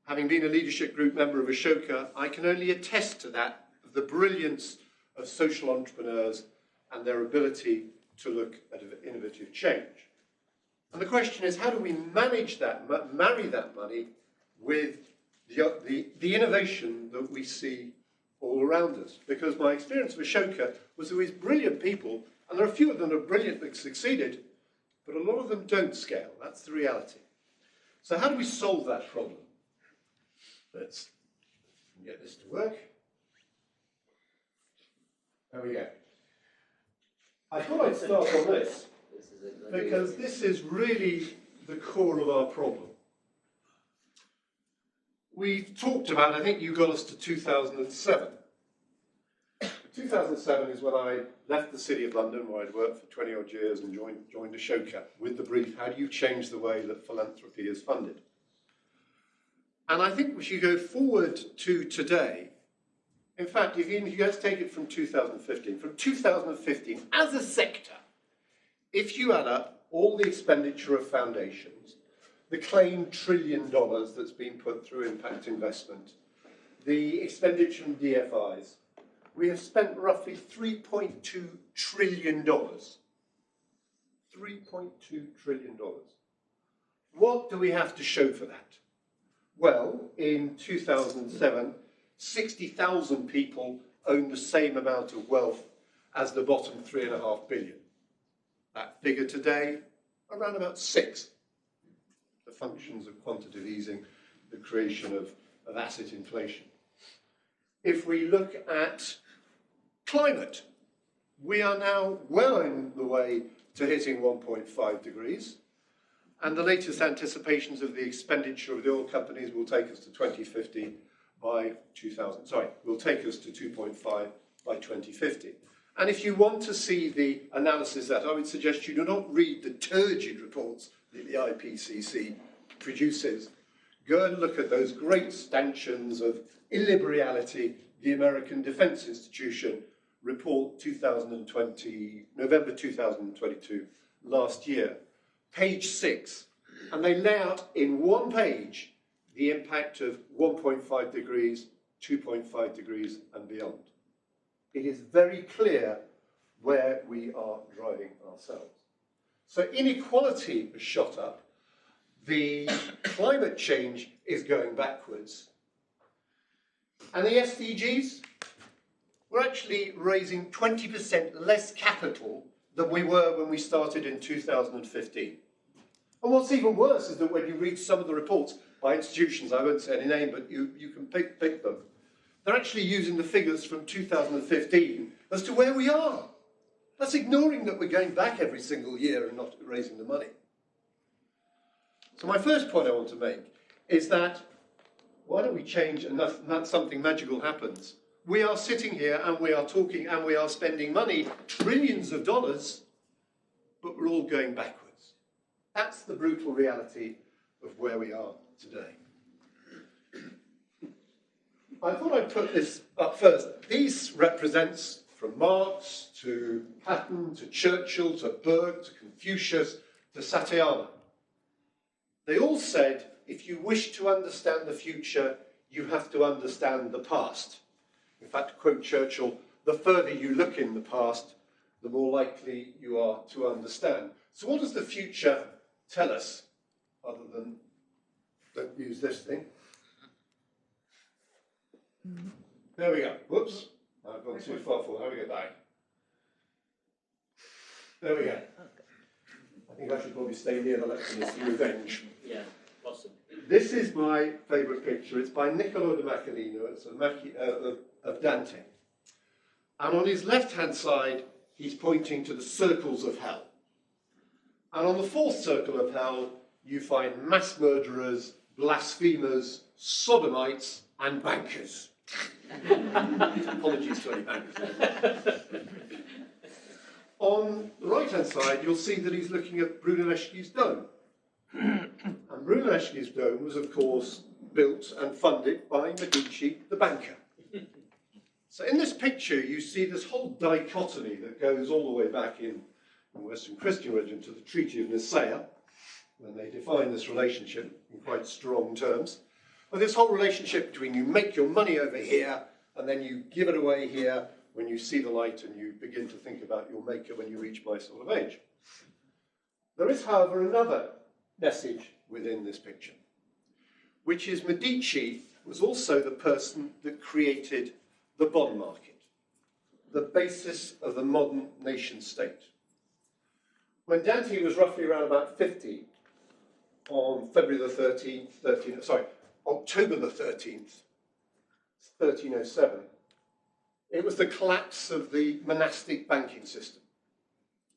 Having been a leadership group member of Ashoka, I can only attest to that, the brilliance of social entrepreneurs and their ability to look at innovative change. And the question is, how do we manage that, marry that money with the innovation that we see all around us? Because my experience of Ashoka was there was brilliant people, and there are a few of them that are brilliant that succeeded, but a lot of them don't scale. That's the reality. So how do we solve that problem? Let's get this to work. There we go. I thought I'd start on this, because this is really the core of our problem. We talked about, I think you got us to 2007. 2007 is when I left the City of London, where I'd worked for 20 odd years, and joined Ashoka with the brief, how do you change the way that philanthropy is funded? And I think if you go forward to today, in fact, if you let's take it from 2015. From 2015, as a sector, if you add up all the expenditure of foundations, the claimed $1 trillion that's been put through impact investment, the expenditure from DFIs, we have spent roughly $3.2 trillion. $3.2 trillion. What do we have to show for that? Well, in 2007, 60,000 people owned the same amount of wealth as the bottom 3.5 billion. That figure today, around about 6. The functions of quantitative easing, the creation of asset inflation. If we look at climate, we are now well on the way to hitting 1.5 degrees, and the latest anticipations of the expenditure of the oil companies will take us to 2050 by 2000, sorry, will take us to 2.5 by 2050. And if you want to see the analysis that, I would suggest you do not read the turgid reports that the IPCC produces. Go and look at those great stanchions of illiberality, the American Defense Institution report 2020, November 2022, last year, page 6, and they lay out in one page the impact of 1.5 degrees, 2.5 degrees and beyond. It is very clear where we are driving ourselves. So inequality has shot up, the climate change is going backwards, and the SDGs, we're actually raising 20% less capital than we were when we started in 2015. And what's even worse is that when you read some of the reports by institutions, I won't say any name, but you can pick them, they're actually using the figures from 2015 as to where we are. That's ignoring that we're going back every single year and not raising the money. So my first point I want to make is that why don't we change and that something magical happens? We are sitting here and we are talking and we are spending money, trillions of dollars, but we're all going backwards. That's the brutal reality of where we are today. I thought I'd put this up first. These represents from Marx to Patton to Churchill to Burke to Confucius to Satayana. They all said, if you wish to understand the future, you have to understand the past. In fact, to quote Churchill, the further you look in the past, the more likely you are to understand. So what does the future tell us, other than, don't use this thing? There we go. Whoops. I've gone too far forward. How do we get back? There we go. I think I should probably stay near the lectern. It's revenge. Yeah, possibly. This is my favourite picture. It's by Niccolò de Machiavelo. It's of Dante. And on his left-hand side, he's pointing to the circles of hell. And on the fourth circle of hell, you find mass murderers, blasphemers, sodomites, and bankers. Apologies to any bankers. On the right-hand side, you'll see that he's looking at Brunelleschi's dome. And Brunelleschi's dome was, of course, built and funded by Medici, the banker. So in this picture, you see this whole dichotomy that goes all the way back in Western Christian religion to the Treaty of Nicaea, when they define this relationship in quite strong terms. But this whole relationship between you make your money over here, and then you give it away here when you see the light and you begin to think about your maker when you reach my sort of age. There is, however, another message within this picture, which is Medici was also the person that created the bond market, the basis of the modern nation state. When Dante was roughly around about 50, on October the 13th, 1307, it was the collapse of the monastic banking system,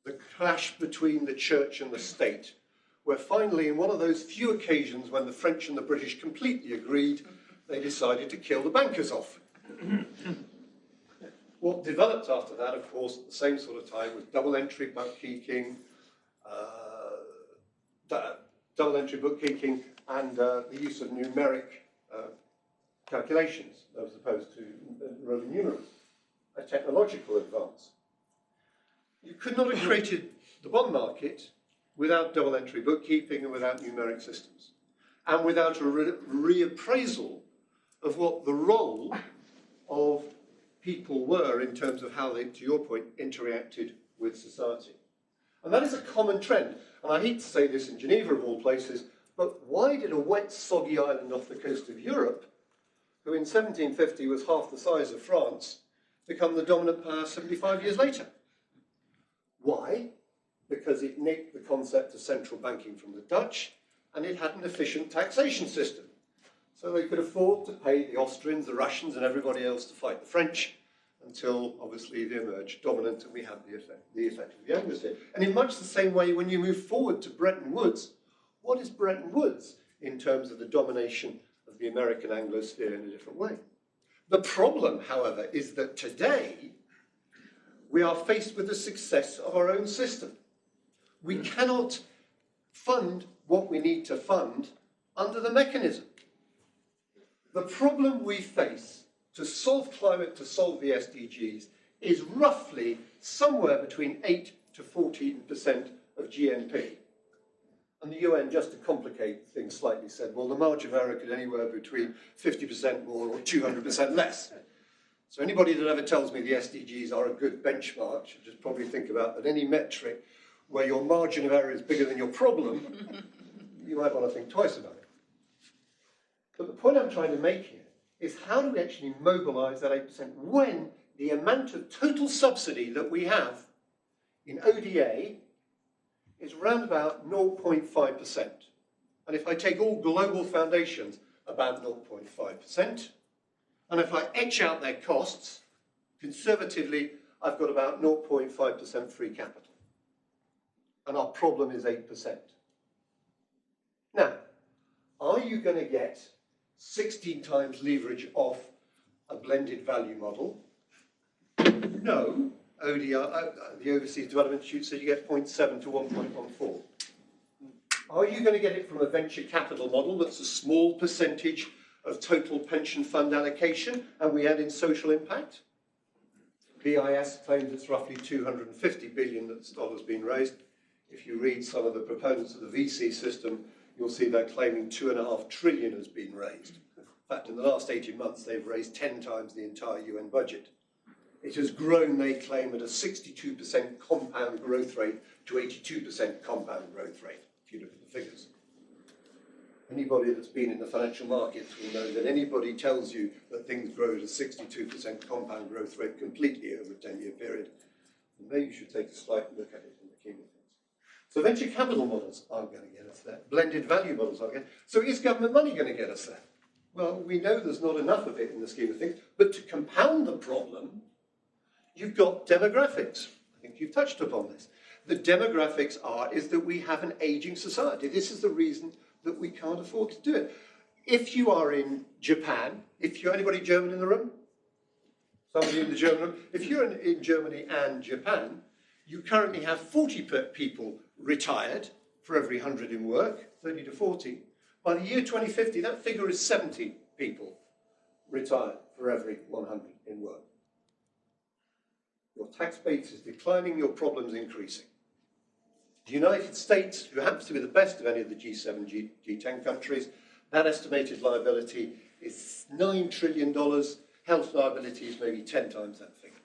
the clash between the church and the state, where finally, in one of those few occasions when the French and the British completely agreed, they decided to kill the bankers off. What developed after that, of course, at the same sort of time, was double-entry bookkeeping, and the use of numeric calculations as opposed to Roman numerals, a technological advance. You could not have created the bond market without double-entry bookkeeping and without numeric systems, and without a reappraisal of what the role of people were in terms of how they, to your point, interacted with society. And that is a common trend. And I hate to say this in Geneva, of all places, but why did a wet, soggy island off the coast of Europe, who in 1750 was half the size of France, become the dominant power 75 years later? Why? Because it nicked the concept of central banking from the Dutch, and it had an efficient taxation system. So they could afford to pay the Austrians, the Russians, and everybody else to fight the French, until obviously they emerged dominant and we had the effect of the Anglosphere. And in much the same way, when you move forward to Bretton Woods, what is Bretton Woods in terms of the domination of the American Anglosphere in a different way? The problem, however, is that today we are faced with the success of our own system. We cannot fund what we need to fund under the mechanism. The problem we face to solve climate, to solve the SDGs, is roughly somewhere between 8 to 14% of GNP. And the UN, just to complicate things slightly, said, well, the margin of error could anywhere between 50% more or 200% less. So anybody that ever tells me the SDGs are a good benchmark should just probably think about that any metric where your margin of error is bigger than your problem, you might want to think twice about it. But the point I'm trying to make here is how do we actually mobilise that 8% when the amount of total subsidy that we have in ODA is round about 0.5%. And if I take all global foundations, about 0.5%. And if I etch out their costs, conservatively, I've got about 0.5% free capital. And our problem is 8%. Now, are you going to get 16 times leverage off a blended value model? No. ODR, the Overseas Development Institute said you get 0.7 to 1.14. Are you going to get it from a venture capital model that's a small percentage of total pension fund allocation and we add in social impact? BIS claims it's roughly $250 billion that's dollars being raised. If you read some of the proponents of the VC system, you'll see they're claiming $2.5 trillion has been raised. In fact, in the last 18 months, they've raised 10 times the entire UN budget. It has grown, they claim, at a 62% compound growth rate to 82% compound growth rate, if you look at the figures. Anybody that's been in the financial markets will know that anybody tells you that things grow at a 62% compound growth rate completely over a 10-year period, then maybe you should take a slight look at it in the scheme of things. So venture capital models aren't going to get us there. Blended value models aren't going to. So is government money going to get us there? Well, we know there's not enough of it in the scheme of things, but to compound the problem, you've got demographics. I think you've touched upon this. The demographics is that we have an aging society. This is the reason that we can't afford to do it. If you are in Japan, anybody German in the room? Somebody in the German room? If you're in Germany and Japan, you currently have 40 people retired for every 100 in work, 30 to 40. By the year 2050, that figure is 70 people retired for every 100 in work. Your tax base is declining, your problem's increasing. The United States, who happens to be the best of any of the G7, G10 countries, that estimated liability is $9 trillion. Health liability is maybe 10 times that figure.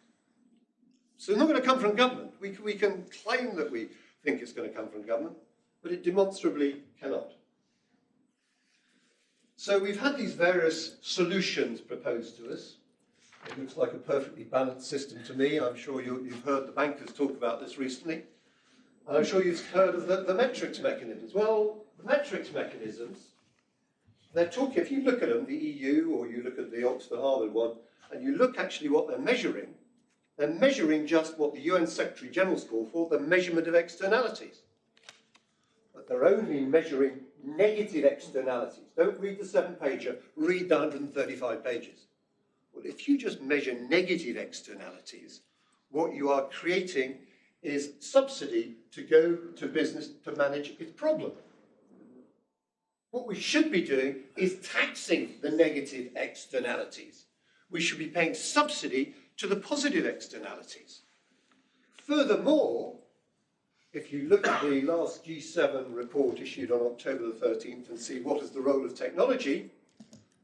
So it's not going to come from government. We can claim that we think it's going to come from government, but it demonstrably cannot. So we've had these various solutions proposed to us. It looks like a perfectly balanced system to me. I'm sure you've heard the bankers talk about this recently. And I'm sure you've heard of the metrics mechanisms. Well, the metrics mechanisms, they're talking, if you look at them, the EU, or you look at the Oxford-Harvard one, and you look actually what they're measuring just what the UN Secretary General's call for, the measurement of externalities. But they're only measuring negative externalities. Don't read the 7-pager, read the 135 pages. Well, if you just measure negative externalities, what you are creating is subsidy to go to business to manage its problem. What we should be doing is taxing the negative externalities. We should be paying subsidy to the positive externalities. Furthermore, if you look at the last G7 report issued on October the 13th and see what is the role of technology,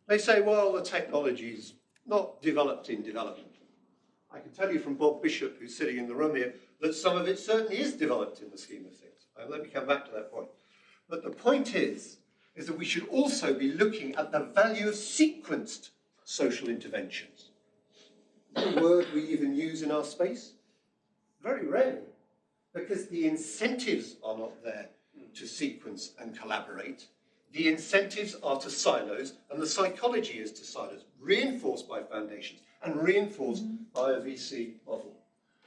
they say, well, the technology's not developed in development. I can tell you from Bob Bishop, who's sitting in the room here, that some of it certainly is developed in the scheme of things. Let me come back to that point. But the point is that we should also be looking at the value of sequenced social interventions. The word we even use in our space? Very rarely, because the incentives are not there to sequence and collaborate. The incentives are to silos, and the psychology is to silos, reinforced by foundations, and reinforced by a VC model.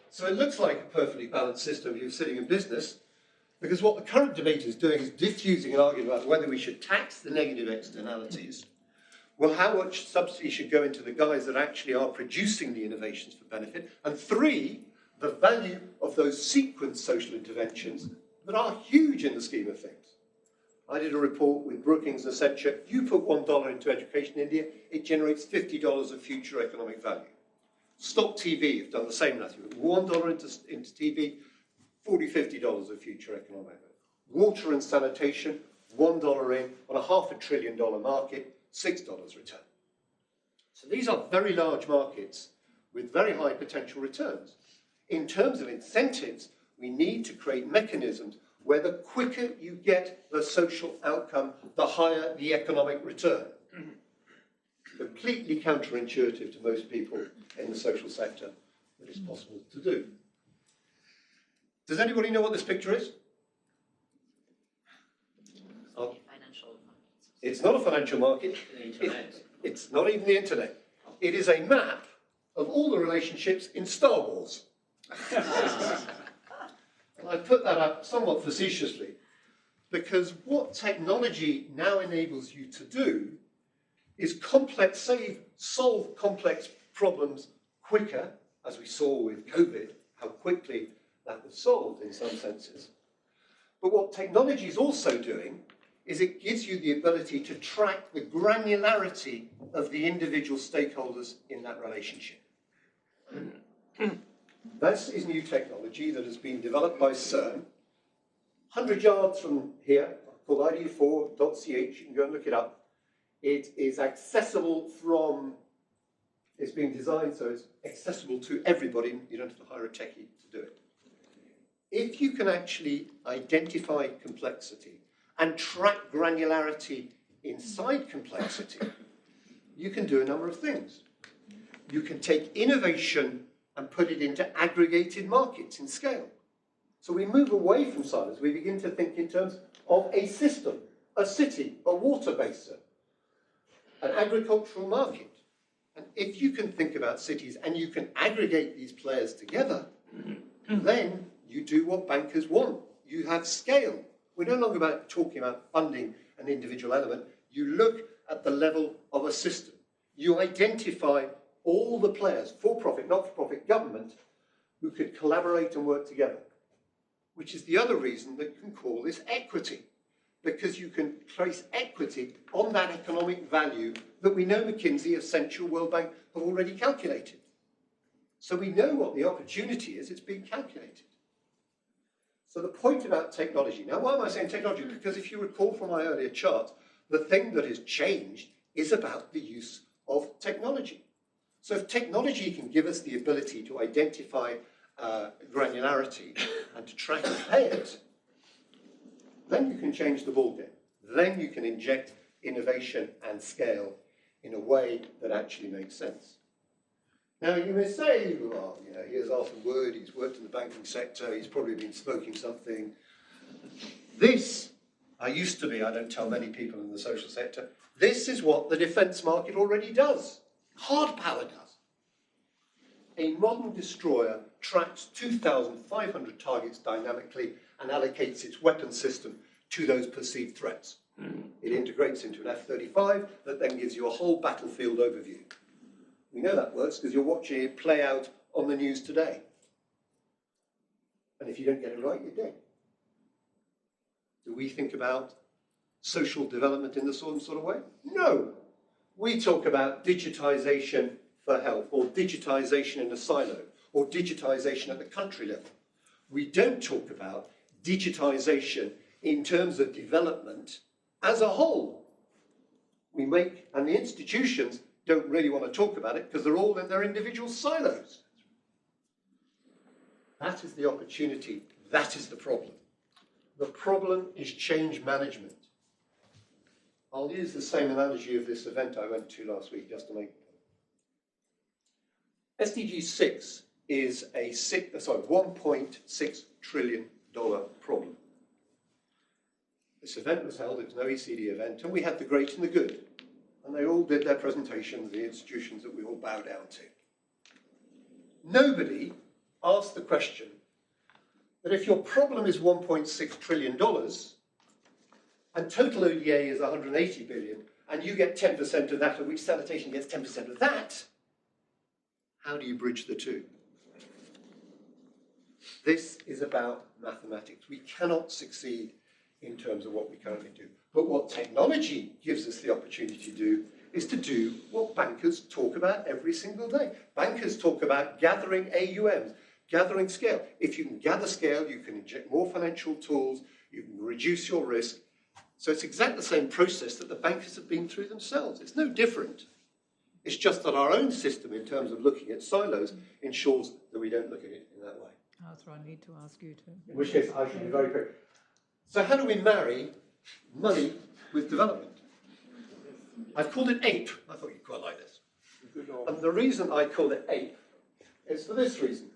So it looks like a perfectly balanced system if you're sitting in business, because what the current debate is doing is diffusing an argument about whether we should tax the negative externalities. Well, how much subsidy should go into the guys that actually are producing the innovations for benefit? And three, the value of those sequenced social interventions that are huge in the scheme of things. I did a report with Brookings and Accenture. You put $1 into education in India, it generates $50 of future economic value. Stop TV have done the same, Matthew. $1 into TV, $40, $50 of future economic value. Water and sanitation, $1 in on a $500 billion market, $6 return. So these are very large markets with very high potential returns. In terms of incentives, we need to create mechanisms where the quicker you get the social outcome, the higher the economic return. Completely counterintuitive to most people in the social sector, but it's possible to do. Does anybody know what this picture is? Oh. It's not a financial market. It's not even the internet. It is a map of all the relationships in Star Wars. I put that up somewhat facetiously because what technology now enables you to do is solve complex problems quicker, as we saw with COVID, how quickly that was solved in some senses. But what technology is also doing is it gives you the ability to track the granularity of the individual stakeholders in that relationship. This is new technology that has been developed by CERN. 100 yards from here, called ID4.ch, you can go and look it up. It is accessible it's been designed so it's accessible to everybody. You don't have to hire a techie to do it. If you can actually identify complexity and track granularity inside complexity, you can do a number of things. You can take innovation and put it into aggregated markets in scale. So we move away from silos. We begin to think in terms of a system, a city, a water basin, an agricultural market. And if you can think about cities and you can aggregate these players together, then you do what bankers want. You have scale. We're no longer talking about funding an individual element. You look at the level of a system. You identify all the players, for-profit, not-for-profit, government, who could collaborate and work together, which is the other reason that you can call this equity, because you can place equity on that economic value that we know McKinsey, Essential, World Bank have already calculated. So we know what the opportunity is, it's being calculated. So the point about technology, now why am I saying technology? Because if you recall from my earlier chart, the thing that has changed is about the use of technology. So if technology can give us the ability to identify granularity and to track and pay it, then you can change the ballgame. Then you can inject innovation and scale in a way that actually makes sense. Now you may say, well, here's Arthur Wood, he's worked in the banking sector, he's probably been smoking something. This, I don't tell many people in the social sector, this is what the defence market already does. Hard power does. A modern destroyer tracks 2,500 targets dynamically and allocates its weapon system to those perceived threats. It integrates into an F-35 that then gives you a whole battlefield overview. We know that works because you're watching it play out on the news today. And if you don't get it right, you're dead. Do we think about social development in the same sort of way? No. We talk about digitization for health, or digitization in a silo, or digitization at the country level. We don't talk about digitization in terms of development as a whole. And the institutions don't really want to talk about it because they're all in their individual silos. That is the opportunity. That is the problem. The problem is change management. I'll use the same analogy of this event I went to last week just to make it. SDG 6 is a $1.6 trillion problem. This event was held, it was an OECD event, and we had the great and the good. And they all did their presentations, the institutions that we all bow down to. nobody asked the question that if your problem is $1.6 trillion and total ODA is 180 billion, and you get 10% of that, of which sanitation gets 10% of that, how do you bridge the two? This is about mathematics. We cannot succeed in terms of what we currently do. But what technology gives us the opportunity to do is to do what bankers talk about every single day. Bankers talk about gathering AUMs, gathering scale. If you can gather scale, you can inject more financial tools, you can reduce your risk. So it's exactly the same process that the bankers have been through themselves. It's no different. It's just that our own system, in terms of looking at silos, ensures that we don't look at it in that way. That's what I need to ask you to. In which case, I should be very quick. So how do we marry money with development? I've called it APE. I thought you'd quite like this. And the reason I call it APE is for this reason.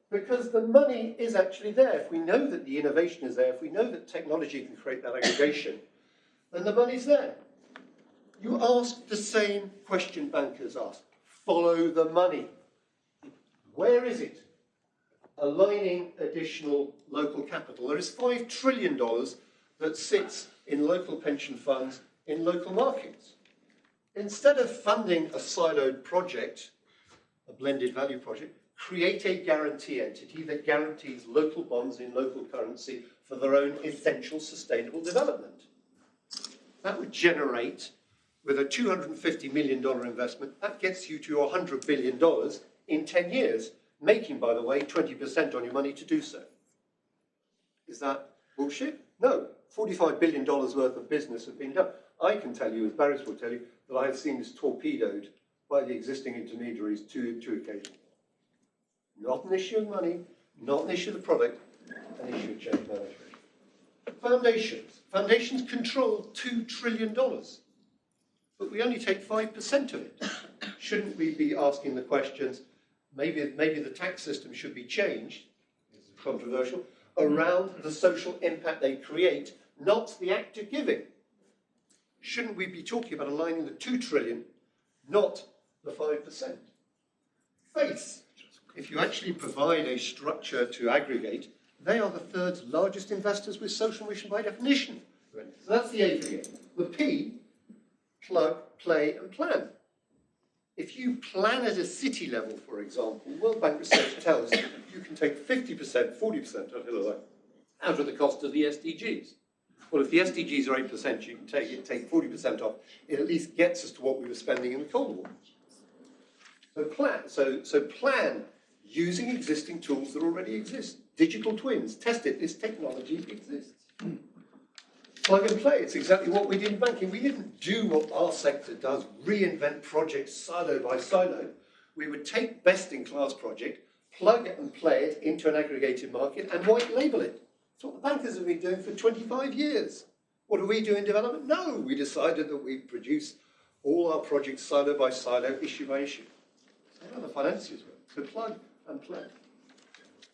Because the money is actually there. If we know that the innovation is there, if we know that technology can create that aggregation, then the money's there. You ask the same question bankers ask. Follow the money. Where is it? Aligning additional local capital. There is $5 trillion that sits in local pension funds in local markets. Instead of funding a siloed project, a blended value project, create a guarantee entity that guarantees local bonds in local currency for their own essential sustainable development. That would generate, with a $250 million investment, that gets you to your $100 billion in 10 years, making, by the way, 20% on your money to do so. Is that bullshit? No. $45 billion worth of business has been done. I can tell you, as Barris will tell you, that I have seen this torpedoed by the existing intermediaries two occasions. Not an issue of money, not an issue of the product, an issue of change management. Foundations. Foundations control $2 trillion, but we only take 5% of it. Shouldn't we be asking the questions, maybe the tax system should be changed, this is controversial, around the social impact they create, not the act of giving? Shouldn't we be talking about aligning the 2 trillion, not the 5%? Faith. If you actually provide a structure to aggregate, they are the third largest investors with social mission by definition. So that's the A for you. The P, plug, play, and plan. If you plan at a city level, for example, World Bank research tells you can take 50%, 40% out of the cost of the SDGs. Well, if the SDGs are 8%, you can take 40% off. It at least gets us to what we were spending in the Cold War. So plan using existing tools that already exist. Digital twins, test it, this technology exists. Plug and play, it's exactly what we did in banking. We didn't do what our sector does, reinvent projects silo by silo. We would take best-in-class project, plug and play it into an aggregated market and white label it. That's what the bankers have been doing for 25 years. What do we do in development? No, we decided that we produce all our projects silo by silo, issue by issue. That's how the financiers work. So plug and play.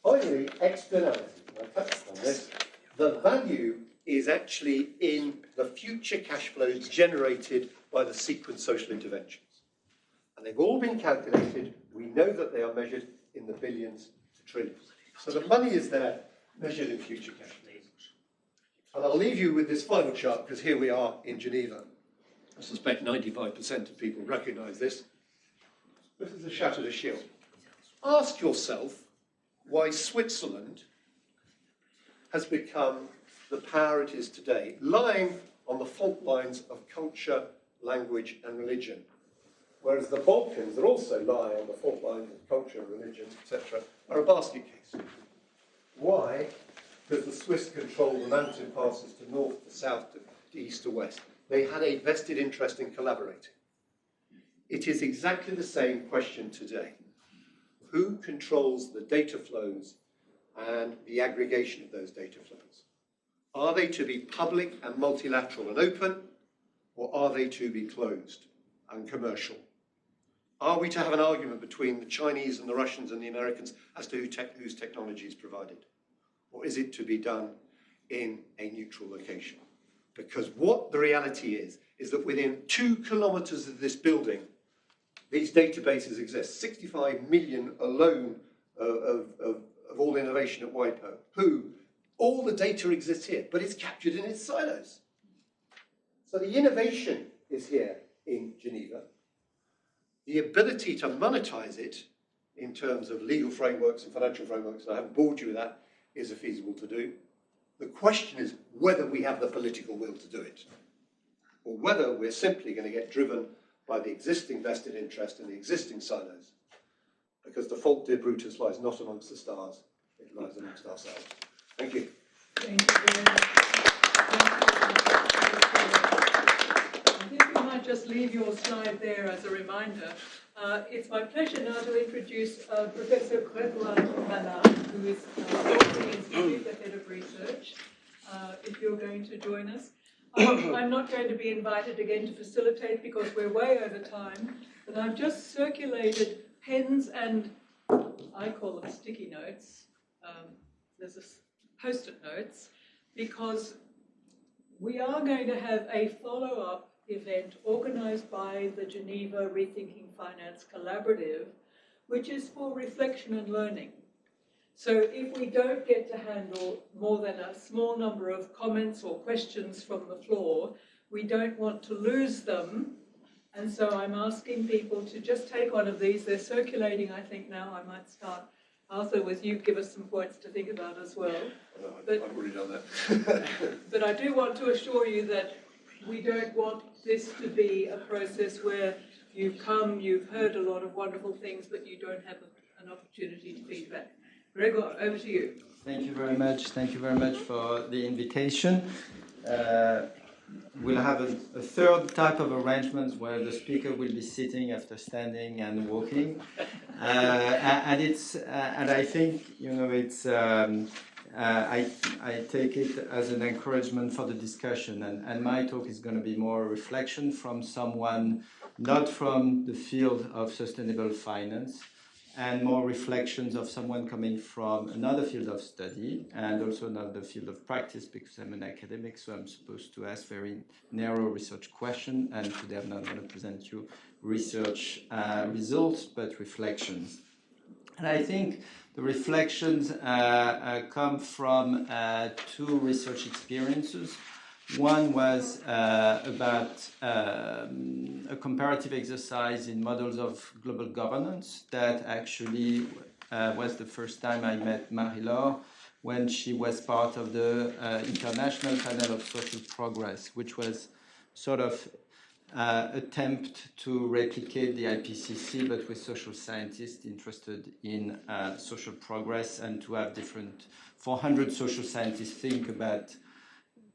Finally, externality. I touched on this. The value is actually in the future cash flows generated by the sequence social interventions. And they've all been calculated. We know that they are measured in the billions to trillions. So the money is there, measured in future cash flows. And I'll leave you with this final chart, because here we are in Geneva. I suspect 95% of people recognise this. This is the Chateau de Chillon. Ask yourself why Switzerland has become the power it is today, lying on the fault lines of culture, language, and religion. Whereas the Balkans that also lie on the fault lines of culture, religion, etc., are a basket case. Why? Because the Swiss control the mountain passes to north, to south, to east, to west. They had a vested interest in collaborating. It is exactly the same question today. Who controls the data flows and the aggregation of those data flows? Are they to be public and multilateral and open, or are they to be closed and commercial? Are we to have an argument between the Chinese and the Russians and the Americans as to whose technology is provided? Or is it to be done in a neutral location? Because what the reality is that within 2 kilometres of this building, These databases exist. 65 million alone of all innovation at WIPO. All the data exists here, but it's captured in its silos. So the innovation is here in Geneva. The ability to monetize it in terms of legal frameworks and financial frameworks, and I haven't bored you with that, is feasible to do. The question is whether we have the political will to do it, or whether we're simply going to get driven by the existing vested interest in the existing silos. Because the fault, dear Brutus, lies not amongst the stars, it lies amongst ourselves. Thank you. Thank you very much. I think we might just leave your slide there as a reminder. It's my pleasure now to introduce Professor Grégoire Mallard, who is at the Institute, the head of research, if you're going to join us. I'm not going to be invited again to facilitate because we're way over time, but I've just circulated pens and I call them sticky notes. There's a post-it notes, because we are going to have a follow-up event organised by the Geneva Rethinking Finance Collaborative, which is for reflection and learning. So if we don't get to handle more than a small number of comments or questions from the floor, we don't want to lose them. And so I'm asking people to just take one of these. They're circulating, I think, now. I might start, Arthur, with you, give us some points to think about as well. I've already done that. But I do want to assure you that we don't want this to be a process where you've come, you've heard a lot of wonderful things, but you don't have an opportunity to feedback. Grégoire, over to you. Thank you very much. Thank you very much for the invitation. We'll have a third type of arrangement where the speaker will be sitting after standing and walking, and I think it's. I take it as an encouragement for the discussion, and my talk is going to be more a reflection from someone not from the field of sustainable finance, and more reflections of someone coming from another field of study and also another field of practice, because I'm an academic, so I'm supposed to ask very narrow research questions, and today I'm not going to present you research results, but reflections. And I think the reflections come from two research experiences. One was about a comparative exercise in models of global governance that actually was the first time I met Marie-Laure when she was part of the International Panel of Social Progress, which was sort of attempt to replicate the IPCC, but with social scientists interested in social progress, and to have 400 social scientists think about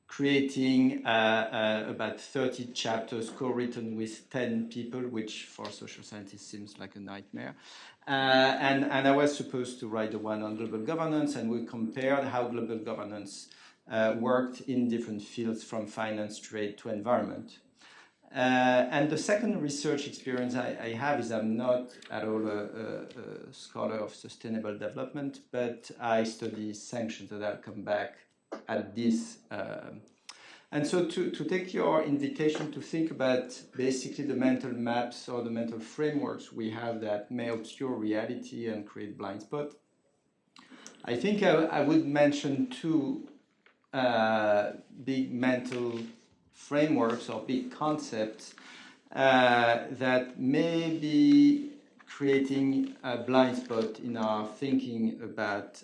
creating about 30 chapters co-written with 10 people, which for social scientists seems like a nightmare. And I was supposed to write the one on global governance, and we compared how global governance worked in different fields, from finance, trade to environment. And the second research experience I have is I'm not at all a scholar of sustainable development, but I study sanctions, and I'll come back at this. And so to take your invitation to think about basically the mental maps or the mental frameworks we have that may obscure reality and create blind spots, I think I would mention two big mental frameworks or big concepts that may be creating a blind spot in our thinking about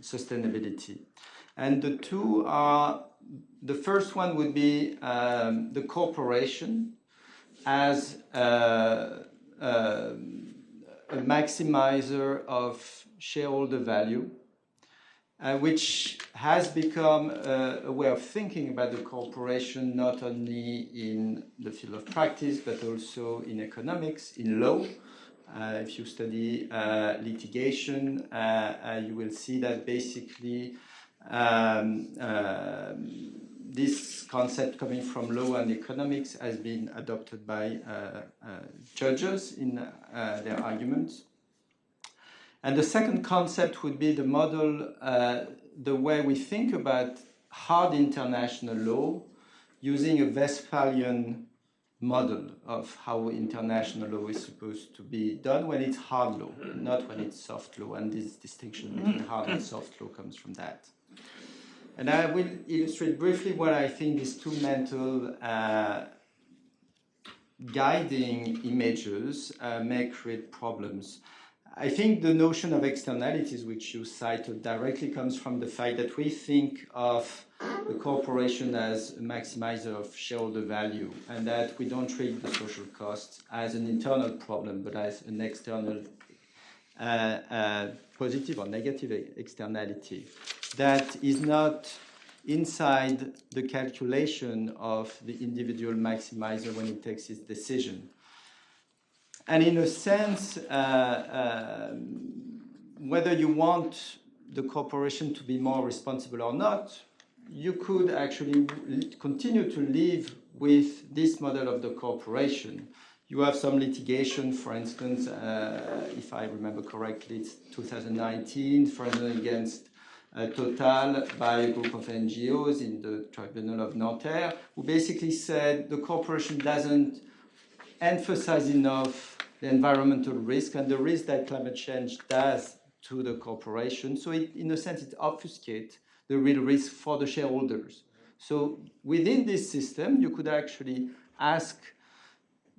sustainability. And the two are, the first one would be the corporation as a maximizer of shareholder value, which has become a way of thinking about the corporation, not only in the field of practice, but also in economics, in law. If you study litigation, you will see that basically this concept coming from law and economics has been adopted by judges in their arguments. And the second concept would be the model, the way we think about hard international law using a Westphalian model of how international law is supposed to be done when it's hard law, not when it's soft law. And this distinction between hard and soft law comes from that. And I will illustrate briefly what I think these two mental guiding images may create problems. I think the notion of externalities, which you cited directly, comes from the fact that we think of the corporation as a maximizer of shareholder value, and that we don't treat the social costs as an internal problem, but as an external positive or negative externality that is not inside the calculation of the individual maximizer when he takes his decision. And in a sense, whether you want the corporation to be more responsible or not, you could actually continue to live with this model of the corporation. You have some litigation, for instance, if I remember correctly, it's 2019, for instance, against Total by a group of NGOs in the Tribunal of Nanterre, who basically said the corporation doesn't emphasize enough the environmental risk and the risk that climate change does to the corporation. So in a sense, it obfuscates the real risk for the shareholders. So within this system, you could actually ask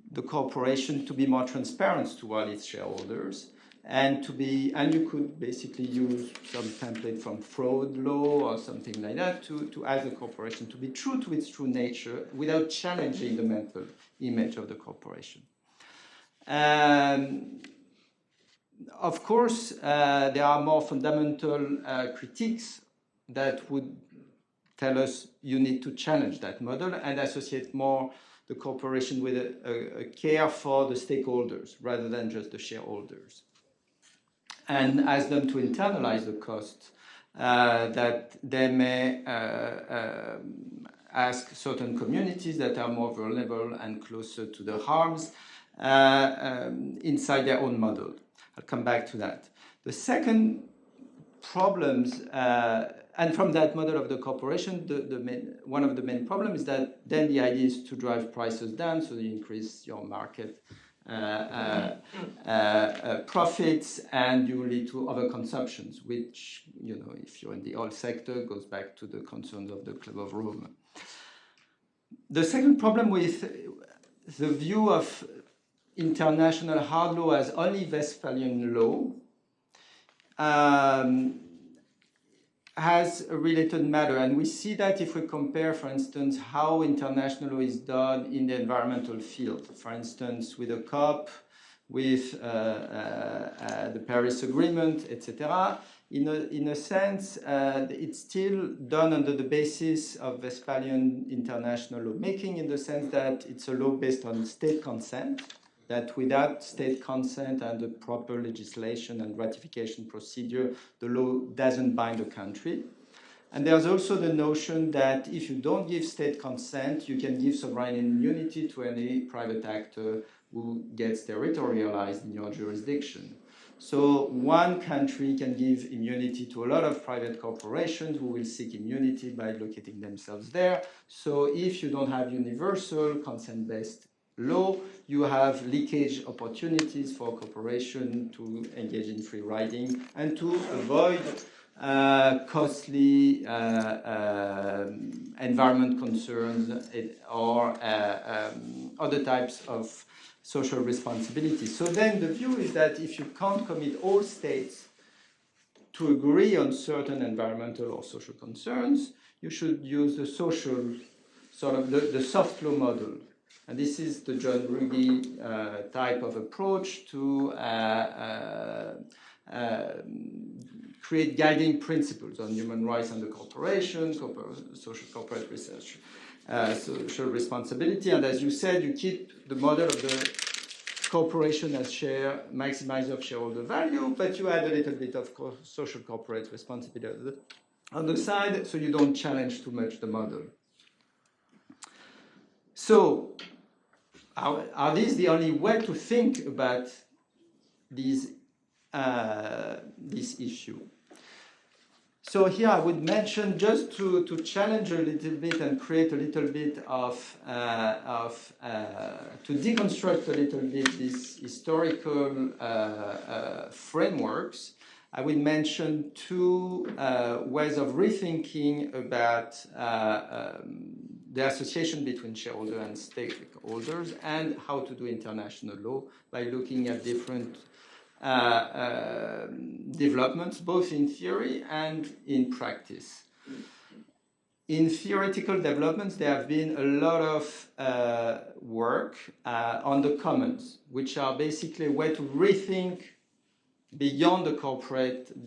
the corporation to be more transparent to all its shareholders, and you could basically use some template from fraud law or something like that to ask the corporation to be true to its true nature without challenging the mental image of the corporation. Of course, there are more fundamental critiques that would tell us you need to challenge that model and associate more the corporation with a care for the stakeholders rather than just the shareholders, and ask them to internalize the costs that they may ask certain communities that are more vulnerable and closer to the harms inside their own model. I'll come back to that. The second problems, and from that model of the corporation, one of the main problems is that then the idea is to drive prices down, so you increase your market profits, and you lead to overconsumptions, which, if you're in the oil sector, goes back to the concerns of the Club of Rome. The second problem with the view of international hard law as only Westphalian law has a related matter, and we see that if we compare, for instance, how international law is done in the environmental field, for instance, with a COP, with the Paris Agreement, etc. In a sense, it's still done under the basis of Westphalian international lawmaking, in the sense that it's a law based on state consent, that without state consent and the proper legislation and ratification procedure, the law doesn't bind the country. And there's also the notion that if you don't give state consent, you can give sovereign immunity to any private actor who gets territorialized in your jurisdiction. So one country can give immunity to a lot of private corporations who will seek immunity by locating themselves there. So if you don't have universal consent-based law, you have leakage opportunities for corporation to engage in free riding and to avoid costly environment concerns or other types of social responsibility. So then the view is that if you can't commit all states to agree on certain environmental or social concerns, you should use the social, sort of the soft law model. And this is the John Ruggie type of approach to create guiding principles on human rights under corporation, social corporate research, social responsibility. And as you said, you keep the model of the corporation as maximizer of shareholder value, but you add a little bit of social corporate responsibility on the side, so you don't challenge too much the model. So, are these the only way to think about this issue? So here I would mention, just to challenge a little bit and create a little bit to deconstruct a little bit these historical frameworks, I will mention two ways of rethinking about the association between shareholder and stakeholders and how to do international law by looking at different developments, both in theory and in practice. In theoretical developments, there have been a lot of work on the commons, which are basically a way to rethink beyond the corporation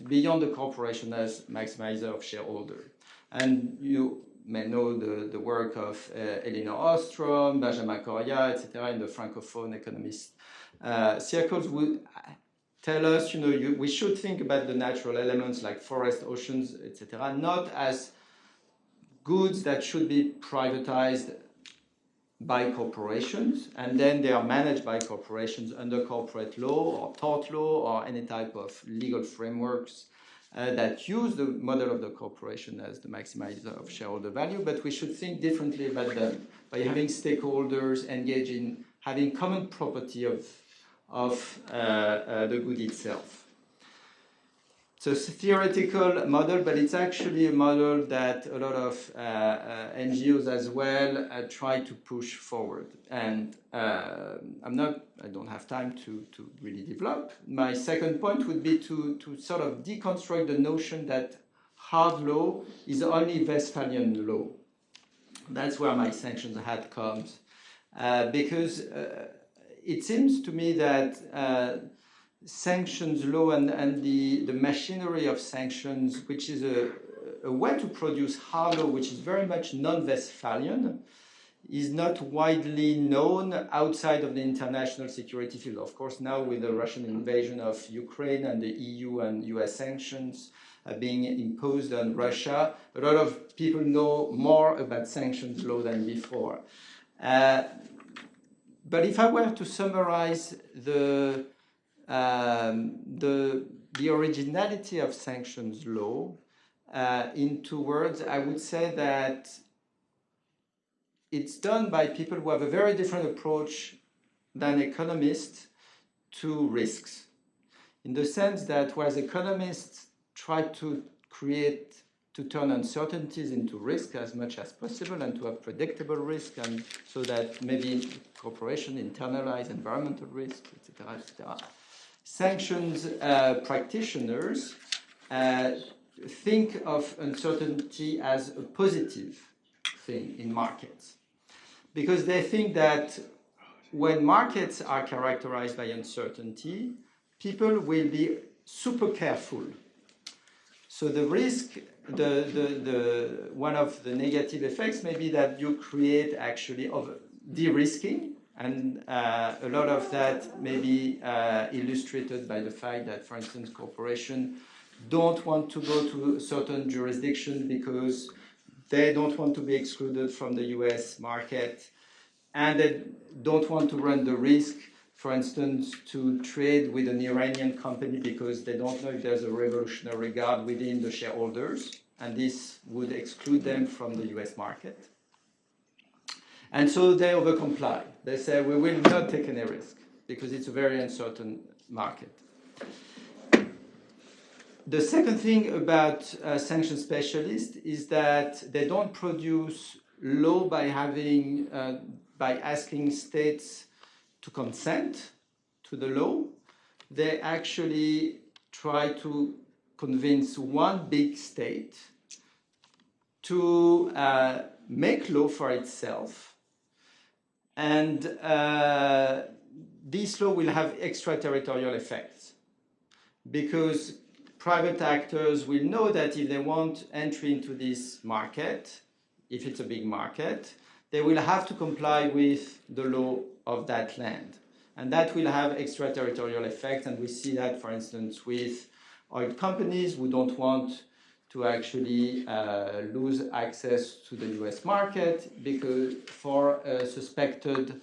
as maximizer of shareholder. And you may know the work of Elinor Ostrom, Benjamin Correa, etc., in the Francophone economist circles would tell us, we should think about the natural elements like forests, oceans, etc., not as goods that should be privatized by corporations, and then they are managed by corporations under corporate law or tort law or any type of legal frameworks that use the model of the corporation as the maximizer of shareholder value, but we should think differently about them by having stakeholders engage in having common property of the good itself. So it's a theoretical model, but it's actually a model that a lot of NGOs as well try to push forward. And I don't have time to really develop. My second point would be to sort of deconstruct the notion that hard law is only Westphalian law. That's where my sanctions hat comes. Because it seems to me that sanctions law and the machinery of sanctions, which is a way to produce hard law, which is very much non-Westphalian, is not widely known outside of the international security field. Of course, now with the Russian invasion of Ukraine and the EU and US sanctions being imposed on Russia, a lot of people know more about sanctions law than before. But if I were to summarize the originality of sanctions law in 2 words, I would say that it's done by people who have a very different approach than economists to risks. In the sense that whereas economists try to turn uncertainties into risk as much as possible and to have predictable risk, and so that maybe corporations internalize environmental risk, etc., etc. Sanctions practitioners think of uncertainty as a positive thing in markets, because they think that when markets are characterized by uncertainty, people will be super careful. So the risk, one of the negative effects may be that you create actually of de-risking. And a lot of that may be illustrated by the fact that, for instance, corporations don't want to go to a certain jurisdiction because they don't want to be excluded from the US market, and they don't want to run the risk, for instance, to trade with an Iranian company because they don't know if there's a revolutionary guard within the shareholders, and this would exclude them from the US market. And so they overcomply. They say, we will not take any risk because it's a very uncertain market. The second thing about sanction specialists is that they don't produce law by asking states to consent to the law. They actually try to convince one big state to make law for itself. And this law will have extraterritorial effects, because private actors will know that if they want entry into this market, if it's a big market, they will have to comply with the law of that land. And that will have extraterritorial effects. And we see that, for instance, with oil companies who don't want to actually lose access to the US market because for a suspected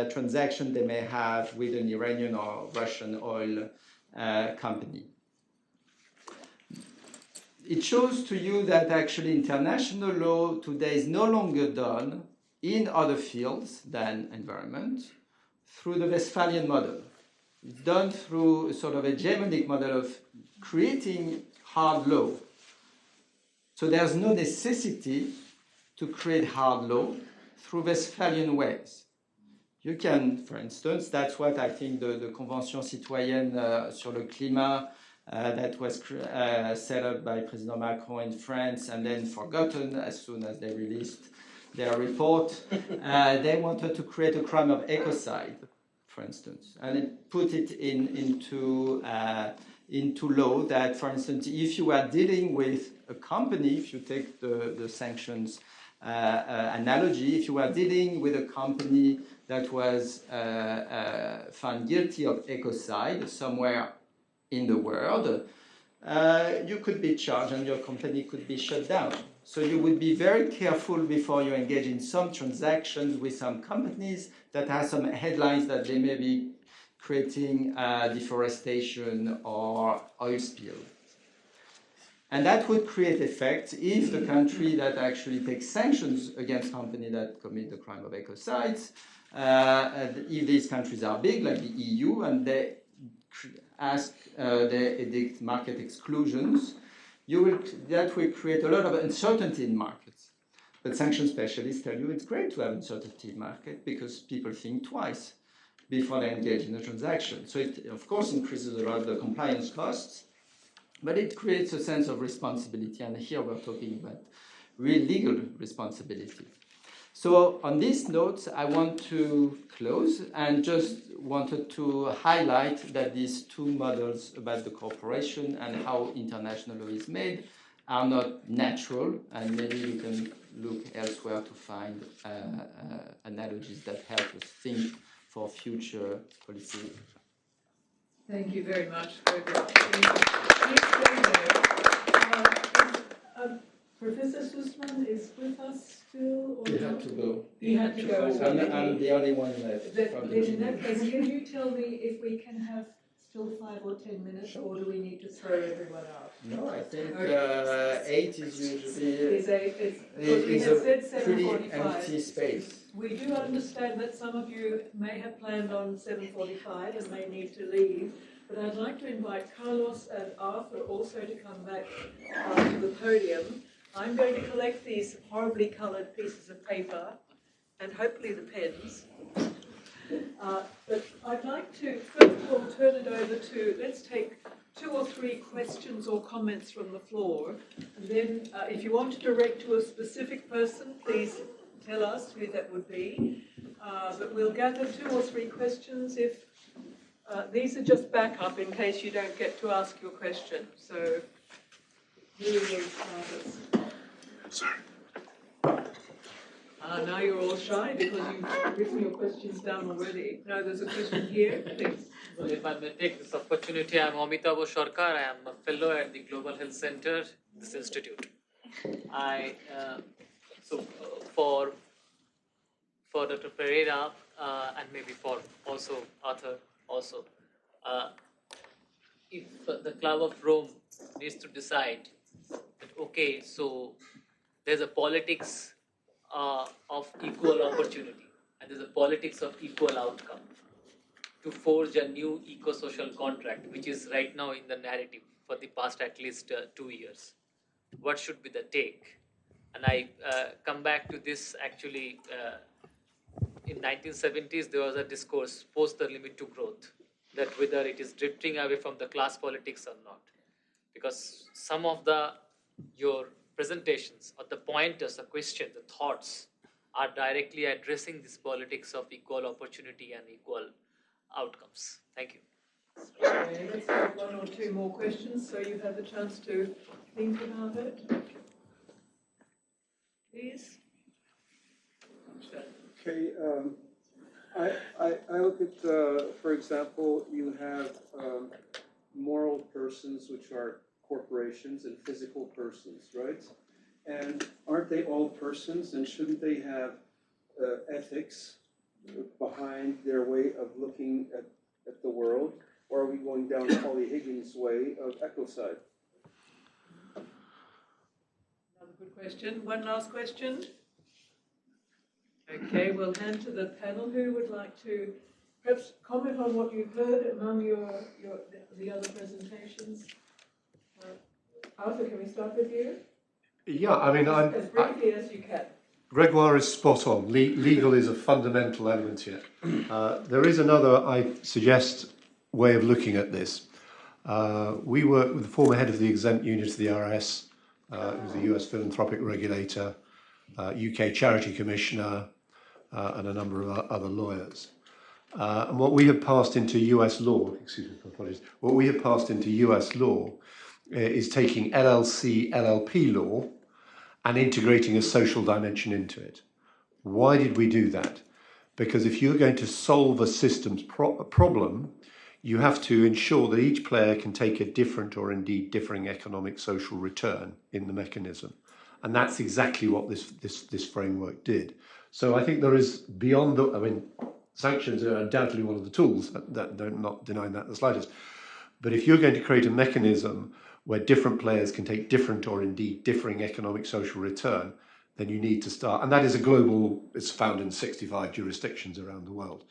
transaction they may have with an Iranian or Russian oil company. it shows to you that actually international law today is no longer done in other fields than environment through the Westphalian model. It's done through a sort of hegemonic model of creating hard law. So there's no necessity to create hard law through Westphalian ways. You can, for instance, that's what I think the Convention citoyenne sur le climat that was set up by President Macron in France and then forgotten as soon as they released their report. They wanted to create a crime of ecocide, for instance, and it put it into law that, for instance, if you are dealing with a company, if you take the sanctions analogy, if you are dealing with a company that was found guilty of ecocide somewhere in the world, you could be charged and your company could be shut down. So you would be very careful before you engage in some transactions with some companies that have some headlines that they may be creating deforestation or oil spill. And that would create effect if the country that actually takes sanctions against companies that commit the crime of ecocides, if these countries are big, like the EU, and they they edict market exclusions, that will create a lot of uncertainty in markets. But sanction specialists tell you it's great to have uncertainty in market because people think twice before they engage in a transaction. So it, of course, increases a lot of the compliance costs, but it creates a sense of responsibility. And here we're talking about real legal responsibility. So on these notes, I want to close and just wanted to highlight that these two models about the corporation and how international law is made are not natural, and maybe we can look elsewhere to find analogies that help us think for future policy. Thank you very much, Grégoire. Professor Sussman is with us still? Or He had to go. He had to go. I'm the only one left. In that case, can you tell me if we can have still 5 or 10 minutes, or do we need to throw everyone out? No, I think 8 is usually is a pretty empty space. We do understand that some of you may have planned on 7:45 and may need to leave, but I'd like to invite Carlos and Arthur also to come back to the podium. I'm going to collect these horribly coloured pieces of paper and hopefully the pens. But I'd like to first of all turn it over to, let's take 2 or 3 questions or comments from the floor. And then if you want to direct to a specific person, please tell us who that would be. But we'll gather 2 or 3 questions if these are just backup in case you don't get to ask your question. So who will start us? Sorry. Now you're all shy because you've written your questions down already. No, there's a question here, please. Well, if I may take this opportunity, I'm Amitavo Sarkar. I am a fellow at the Global Health Center, this institute. For Dr. Pereira and maybe for also Arthur also, if the Club of Rome needs to decide that, okay, so there's a politics of equal opportunity and there's a politics of equal outcome to forge a new eco-social contract, which is right now in the narrative for the past at least 2 years. What should be the take? And I come back to this actually, in 1970s there was a discourse post the limit to growth, that whether it is drifting away from the class politics or not. Because some of your presentations or the pointers, the questions, the thoughts are directly addressing this politics of equal opportunity and equal outcomes. Thank you. Okay, let's have 1 or 2 more questions so you have a chance to think about it. Please. Okay, I look at, for example, you have moral persons, which are corporations, and physical persons, right? And aren't they all persons, and shouldn't they have ethics behind their way of looking at the world? Or are we going down Polly Higgins' way of ecocide? question. One last question. Okay, we'll hand to the panel. Who would like to perhaps comment on what you've heard among the other presentations? Arthur, can we start with you? Yeah, I mean, As briefly as you can. Grégoire is spot on. Legal is a fundamental element here. There is another, I suggest, way of looking at this. We work with the former head of the exempt unit of the IRS, who's the US philanthropic regulator, UK charity commissioner, and a number of other lawyers. And what we have passed into US law, what we have passed into US law is taking LLC, LLP law and integrating a social dimension into it. Why did we do that? Because if you're going to solve a systems problem, you have to ensure that each player can take a different or indeed differing economic social return in the mechanism. And that's exactly what this framework did. So I think there is beyond the, I mean, sanctions are undoubtedly one of the tools, that don't not denying that the slightest. But if you're going to create a mechanism where different players can take different or indeed differing economic social return, then you need to start, and that is a global, it's found in 65 jurisdictions around the world.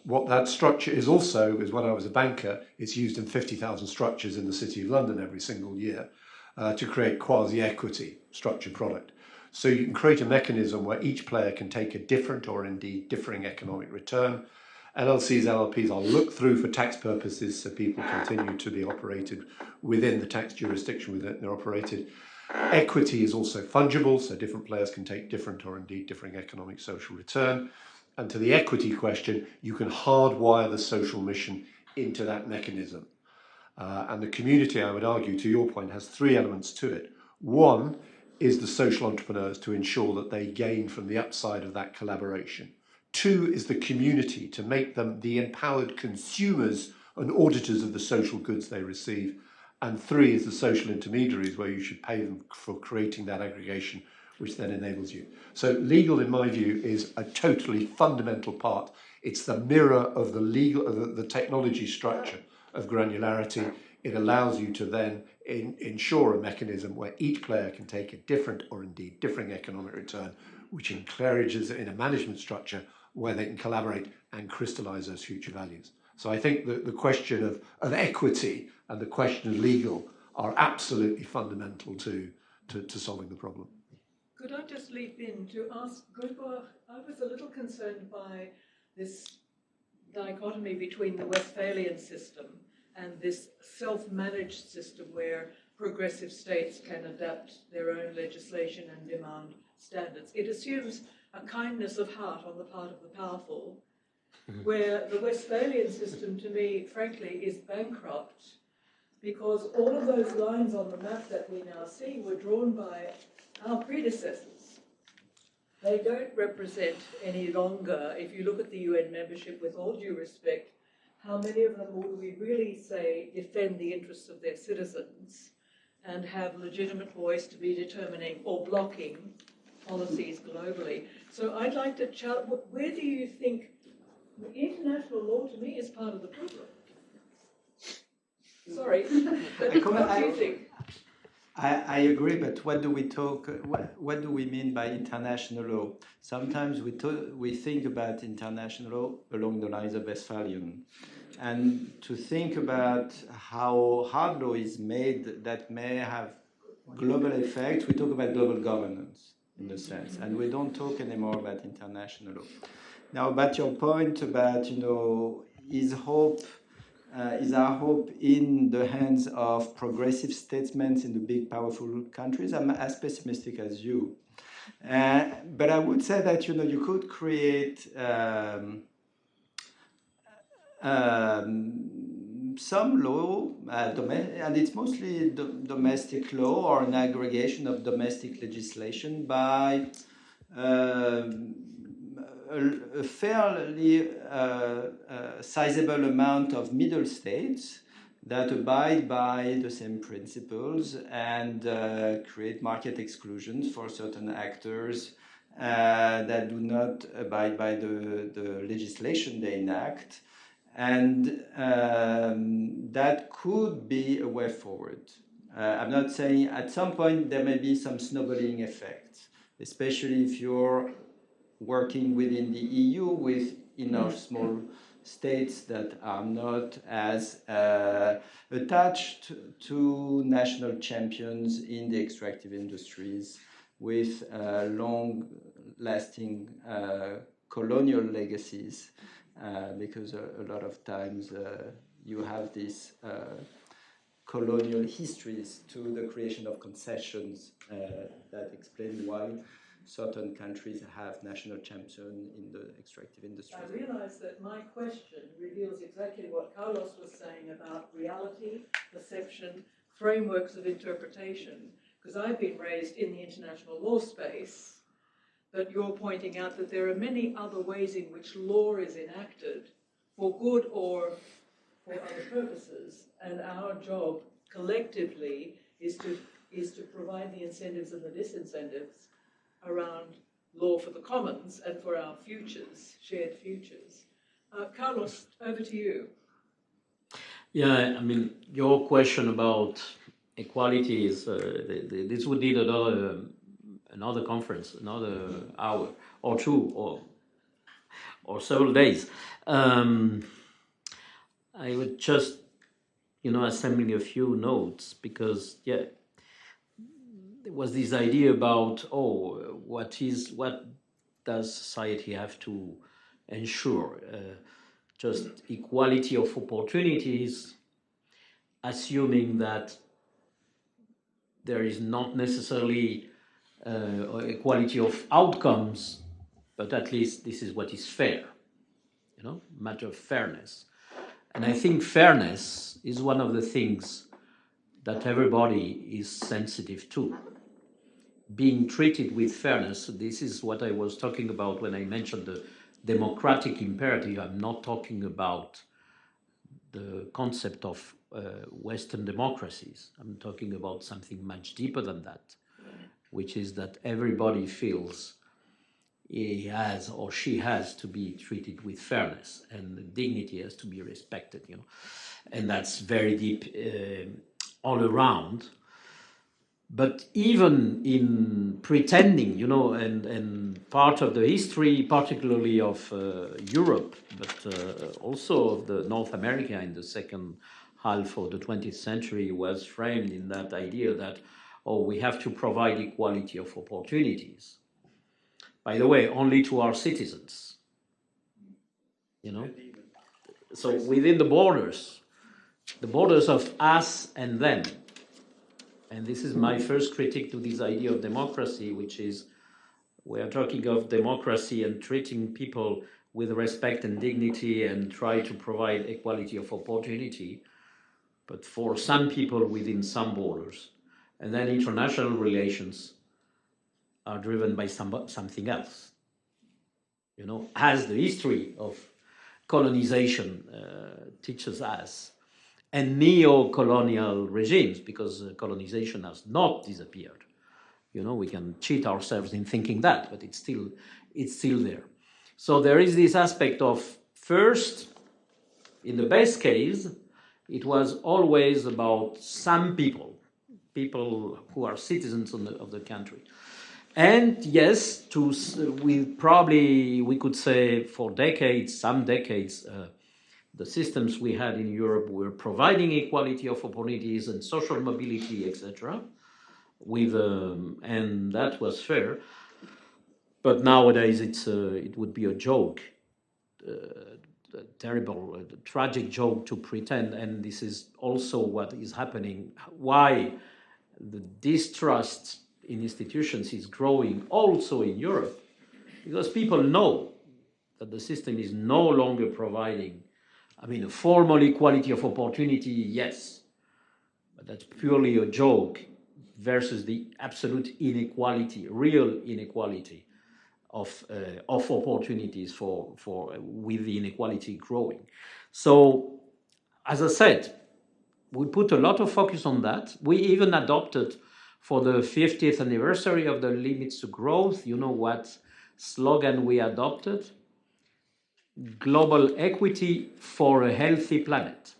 What that structure is also, is when I was a banker, it's used in 50,000 structures in the City of London every single year to create quasi-equity structured product. So you can create a mechanism where each player can take a different or indeed differing economic return. LLCs, LLPs are looked through for tax purposes, so people continue to be operated within the tax jurisdiction within they're operated. Equity is also fungible, so different players can take different or indeed differing economic social return. And to the equity question, you can hardwire the social mission into that mechanism. And the community, I would argue, to your point, has three elements to it. One is the social entrepreneurs to ensure that they gain from the upside of that collaboration. Two is the community to make them the empowered consumers and auditors of the social goods they receive. And three is the social intermediaries, where you should pay them for creating that aggregation, which then enables you. So legal, in my view, is a totally fundamental part. It's the mirror of the legal, the technology structure of granularity. It allows you to then ensure a mechanism where each player can take a different or indeed differing economic return, which encourages in a management structure where they can collaborate and crystallize those future values. So I think that the question of equity and the question of legal are absolutely fundamental to solving the problem. Could I just leap in to ask Grégoire, I was a little concerned by this dichotomy between the Westphalian system and this self-managed system where progressive states can adapt their own legislation and demand standards. It assumes a kindness of heart on the part of the powerful, where the Westphalian system, to me, frankly, is bankrupt because all of those lines on the map that we now see were drawn by our predecessors. They don't represent any longer, if you look at the UN membership, with all due respect, how many of them would we really say defend the interests of their citizens and have legitimate voice to be determining or blocking policies globally? So I'd like to challenge, where do you think international law to me is part of the problem? Sorry, but what do you think? I agree, but what do we mean by international law? Sometimes we think about international law along the lines of Westphalian. And to think about how hard law is made that may have global effect, we talk about global governance in a sense, and we don't talk anymore about international law. Now, about your point about, is our hope in the hands of progressive statesmen in the big, powerful countries? I'm as pessimistic as you. But I would say that, you could create some law, and it's mostly domestic law or an aggregation of domestic legislation by a fairly sizable amount of middle states that abide by the same principles and create market exclusions for certain actors that do not abide by the legislation they enact. And that could be a way forward. I'm not saying at some point there may be some snowballing effects, especially if you're working within the EU with enough small states that are not as attached to national champions in the extractive industries with long-lasting colonial legacies, because a lot of times you have these colonial histories to the creation of concessions that explain why certain countries have national champion in the extractive industry. I realize that my question reveals exactly what Carlos was saying about reality, perception, frameworks of interpretation, because I've been raised in the international law space, but you're pointing out that there are many other ways in which law is enacted for good or for other purposes, and our job collectively is to provide the incentives and the disincentives around law for the commons and for our futures, shared futures. Carlos, over to you. Yeah, I mean, your question about equality is, this would need another conference, another hour or two or several days. I would just, assembling a few notes because, yeah, there was this idea about, what does society have to ensure? Just equality of opportunities, assuming that there is not necessarily equality of outcomes, but at least this is what is fair, matter of fairness. And I think fairness is one of the things that everybody is sensitive to. Being treated with fairness, this is what I was talking about when I mentioned the democratic imperative. I'm not talking about the concept of Western democracies. I'm talking about something much deeper than that, which is that everybody feels he has or she has to be treated with fairness and the dignity has to be respected, and that's very deep all around. But even in pretending, and part of the history, particularly of Europe, but also of the North America in the second half of the 20th century was framed in that idea that, we have to provide equality of opportunities. By the way, only to our citizens, So within the borders of us and them. And this is my first critique to this idea of democracy, which is we are talking of democracy and treating people with respect and dignity and try to provide equality of opportunity, but for some people within some borders. And then international relations are driven by something else. As the history of colonization teaches us, and neo-colonial regimes, because colonization has not disappeared. We can cheat ourselves in thinking that, but it's still there. So there is this aspect of, first, in the best case, it was always about some people who are citizens of the country. And yes, we could say for some decades, the systems we had in Europe were providing equality of opportunities and social mobility, etc. And that was fair. But nowadays it would be a joke, a terrible, tragic joke to pretend. And this is also what is happening. Why the distrust in institutions is growing also in Europe, because people know that the system is no longer providing, a formal equality of opportunity, yes, but that's purely a joke versus the absolute inequality, real inequality of opportunities with the inequality growing. So, as I said, we put a lot of focus on that. We even adopted, for the 50th anniversary of the Limits to Growth, what slogan we adopted? Global equity for a healthy planet.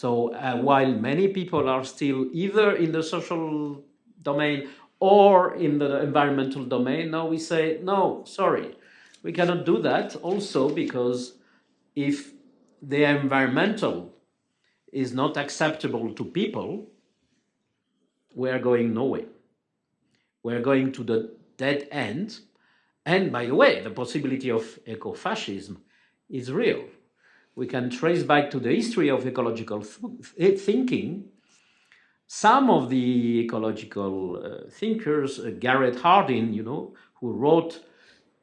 So while many people are still either in the social domain or in the environmental domain, now we say, no, sorry, we cannot do that also because if the environmental is not acceptable to people, we are going nowhere. We are going to the dead end. And by the way, the possibility of eco-fascism is real. We can trace back to the history of ecological thinking. Some of the ecological thinkers, Garrett Hardin, who wrote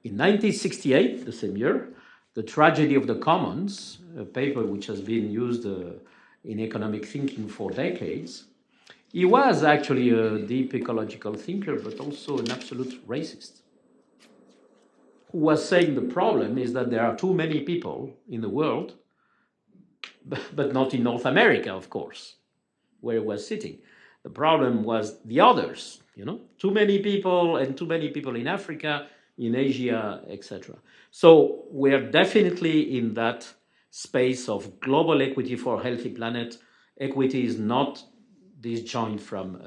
in 1968, the same year, The Tragedy of the Commons, a paper which has been used in economic thinking for decades. He was actually a deep ecological thinker, but also an absolute racist, who was saying the problem is that there are too many people in the world, but not in North America, of course, where he was sitting. The problem was the others, too many people and too many people in Africa, in Asia, etc. So we are definitely in that space of global equity for a healthy planet. Equity is not disjoint from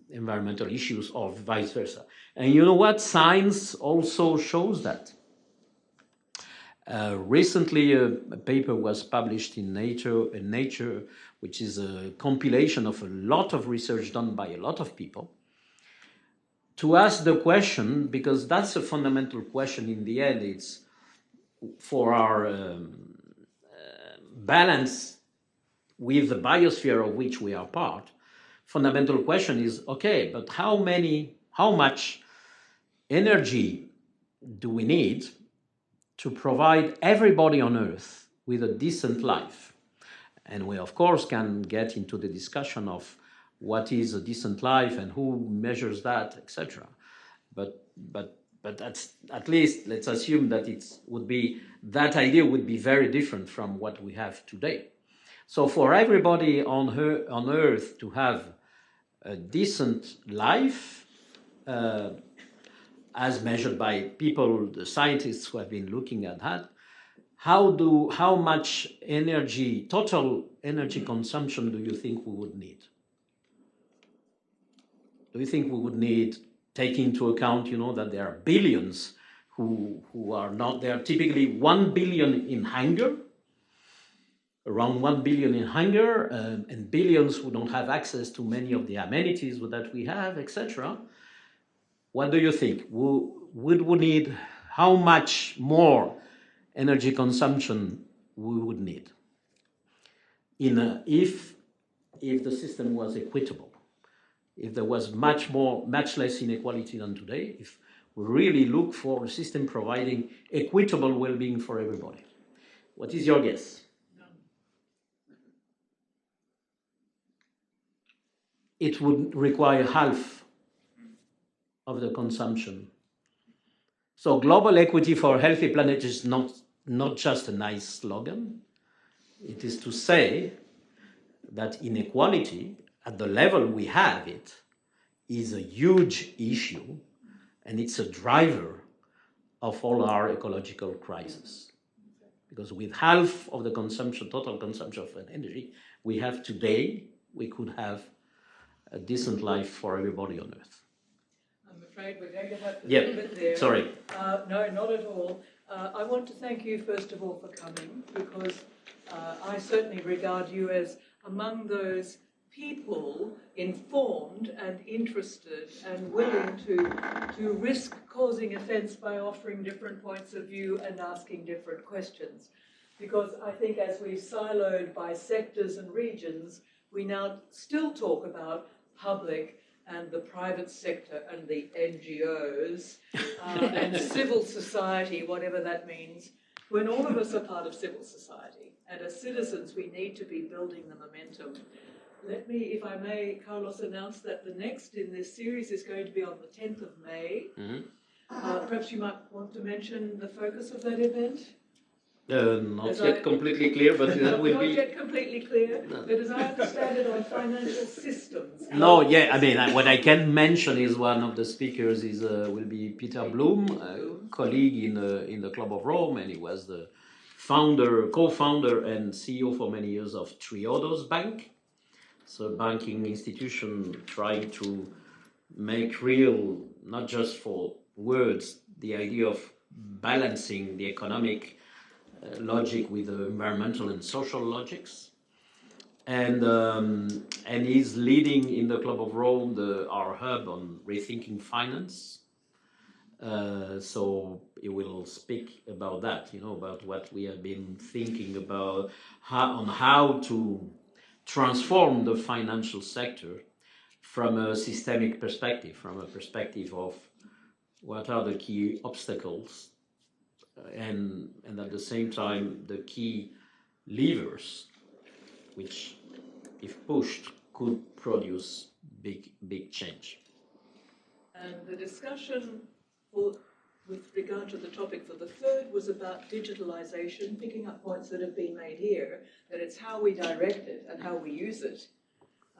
environmental issues or vice versa. And you know what? Science also shows that. Recently, a paper was published in Nature, which is a compilation of a lot of research done by a lot of people, to ask the question, because that's a fundamental question in the end, it's for our balance with the biosphere of which we are part. Fundamental question is, okay, but how much energy do we need to provide everybody on Earth with a decent life? And we, of course, can get into the discussion of what is a decent life and who measures that, etc. But that's, at least let's assume that that idea would be very different from what we have today. So for everybody on Earth to have a decent life, as measured by people, the scientists who have been looking at that, how much energy, total energy consumption do you think we would need? Do you think we would need, taking into account, that there are billions who are not there, typically 1 billion in hunger, around 1 billion in hunger, and billions who don't have access to many of the amenities that we have, etc. What do you think? Would we need, how much more energy consumption we would need if the system was equitable? If there was much less inequality than today, if we really look for a system providing equitable well-being for everybody. What is your guess? It would require half of the consumption. So global equity for a healthy planet is not just a nice slogan. It is to say that inequality at the level we have it is a huge issue, and it's a driver of all our ecological crises. Because with half of the total consumption of energy we have today, we could have a decent life for everybody on Earth. I'm afraid we're going to have to leave it there. Sorry. No, not at all. I want to thank you, first of all, for coming, because I certainly regard you as among those people informed and interested and willing to risk causing offence by offering different points of view and asking different questions. Because I think as we've siloed by sectors and regions, we now still talk about public and the private sector and the NGOs and civil society, whatever that means, when all of us are part of civil society. And as citizens, we need to be building the momentum. Let me, if I may, Carlos, announce that the next in this series is going to be on the 10th of May. Mm-hmm. Perhaps you might want to mention the focus of that event? Not yet completely clear, but that will be... Not yet completely clear, but as I understand it, on financial systems. No, yeah, I mean, what I can mention is one of the speakers will be Peter Bloom, a colleague in the Club of Rome, and he was the co-founder and CEO for many years of Triodos Bank. So a banking institution trying to make real, not just for words, the idea of balancing the economic logic with the environmental and social logics. And he's leading in the Club of Rome our hub on rethinking finance. So he will speak about that, about what we have been thinking about, how to transform the financial sector from a systemic perspective, from a perspective of what are the key obstacles and at the same time the key levers which, if pushed, could produce big change. And the discussion with regard to the topic for the third was about digitalization, picking up points that have been made here, that it's how we direct it and how we use it.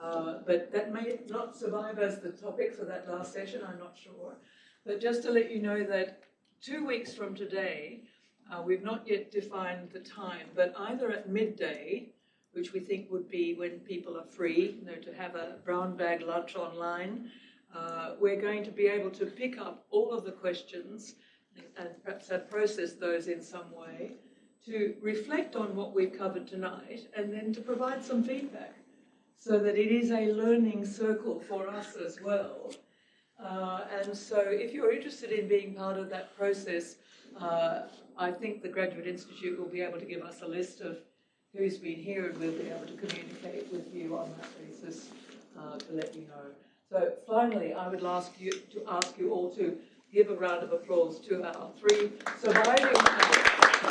But that may not survive as the topic for that last session, I'm not sure. But just to let you know that 2 weeks from today, we've not yet defined the time, but either at midday, which we think would be when people are free, to have a brown bag lunch online, we're going to be able to pick up all of the questions and perhaps have processed those in some way, to reflect on what we've covered tonight, and then to provide some feedback, so that it is a learning circle for us as well. And so if you're interested in being part of that process, I think the Graduate Institute will be able to give us a list of who's been here, and we'll be able to communicate with you on that basis to let you know. So finally, I would ask you all to give a round of applause to our 3 surviving panelists.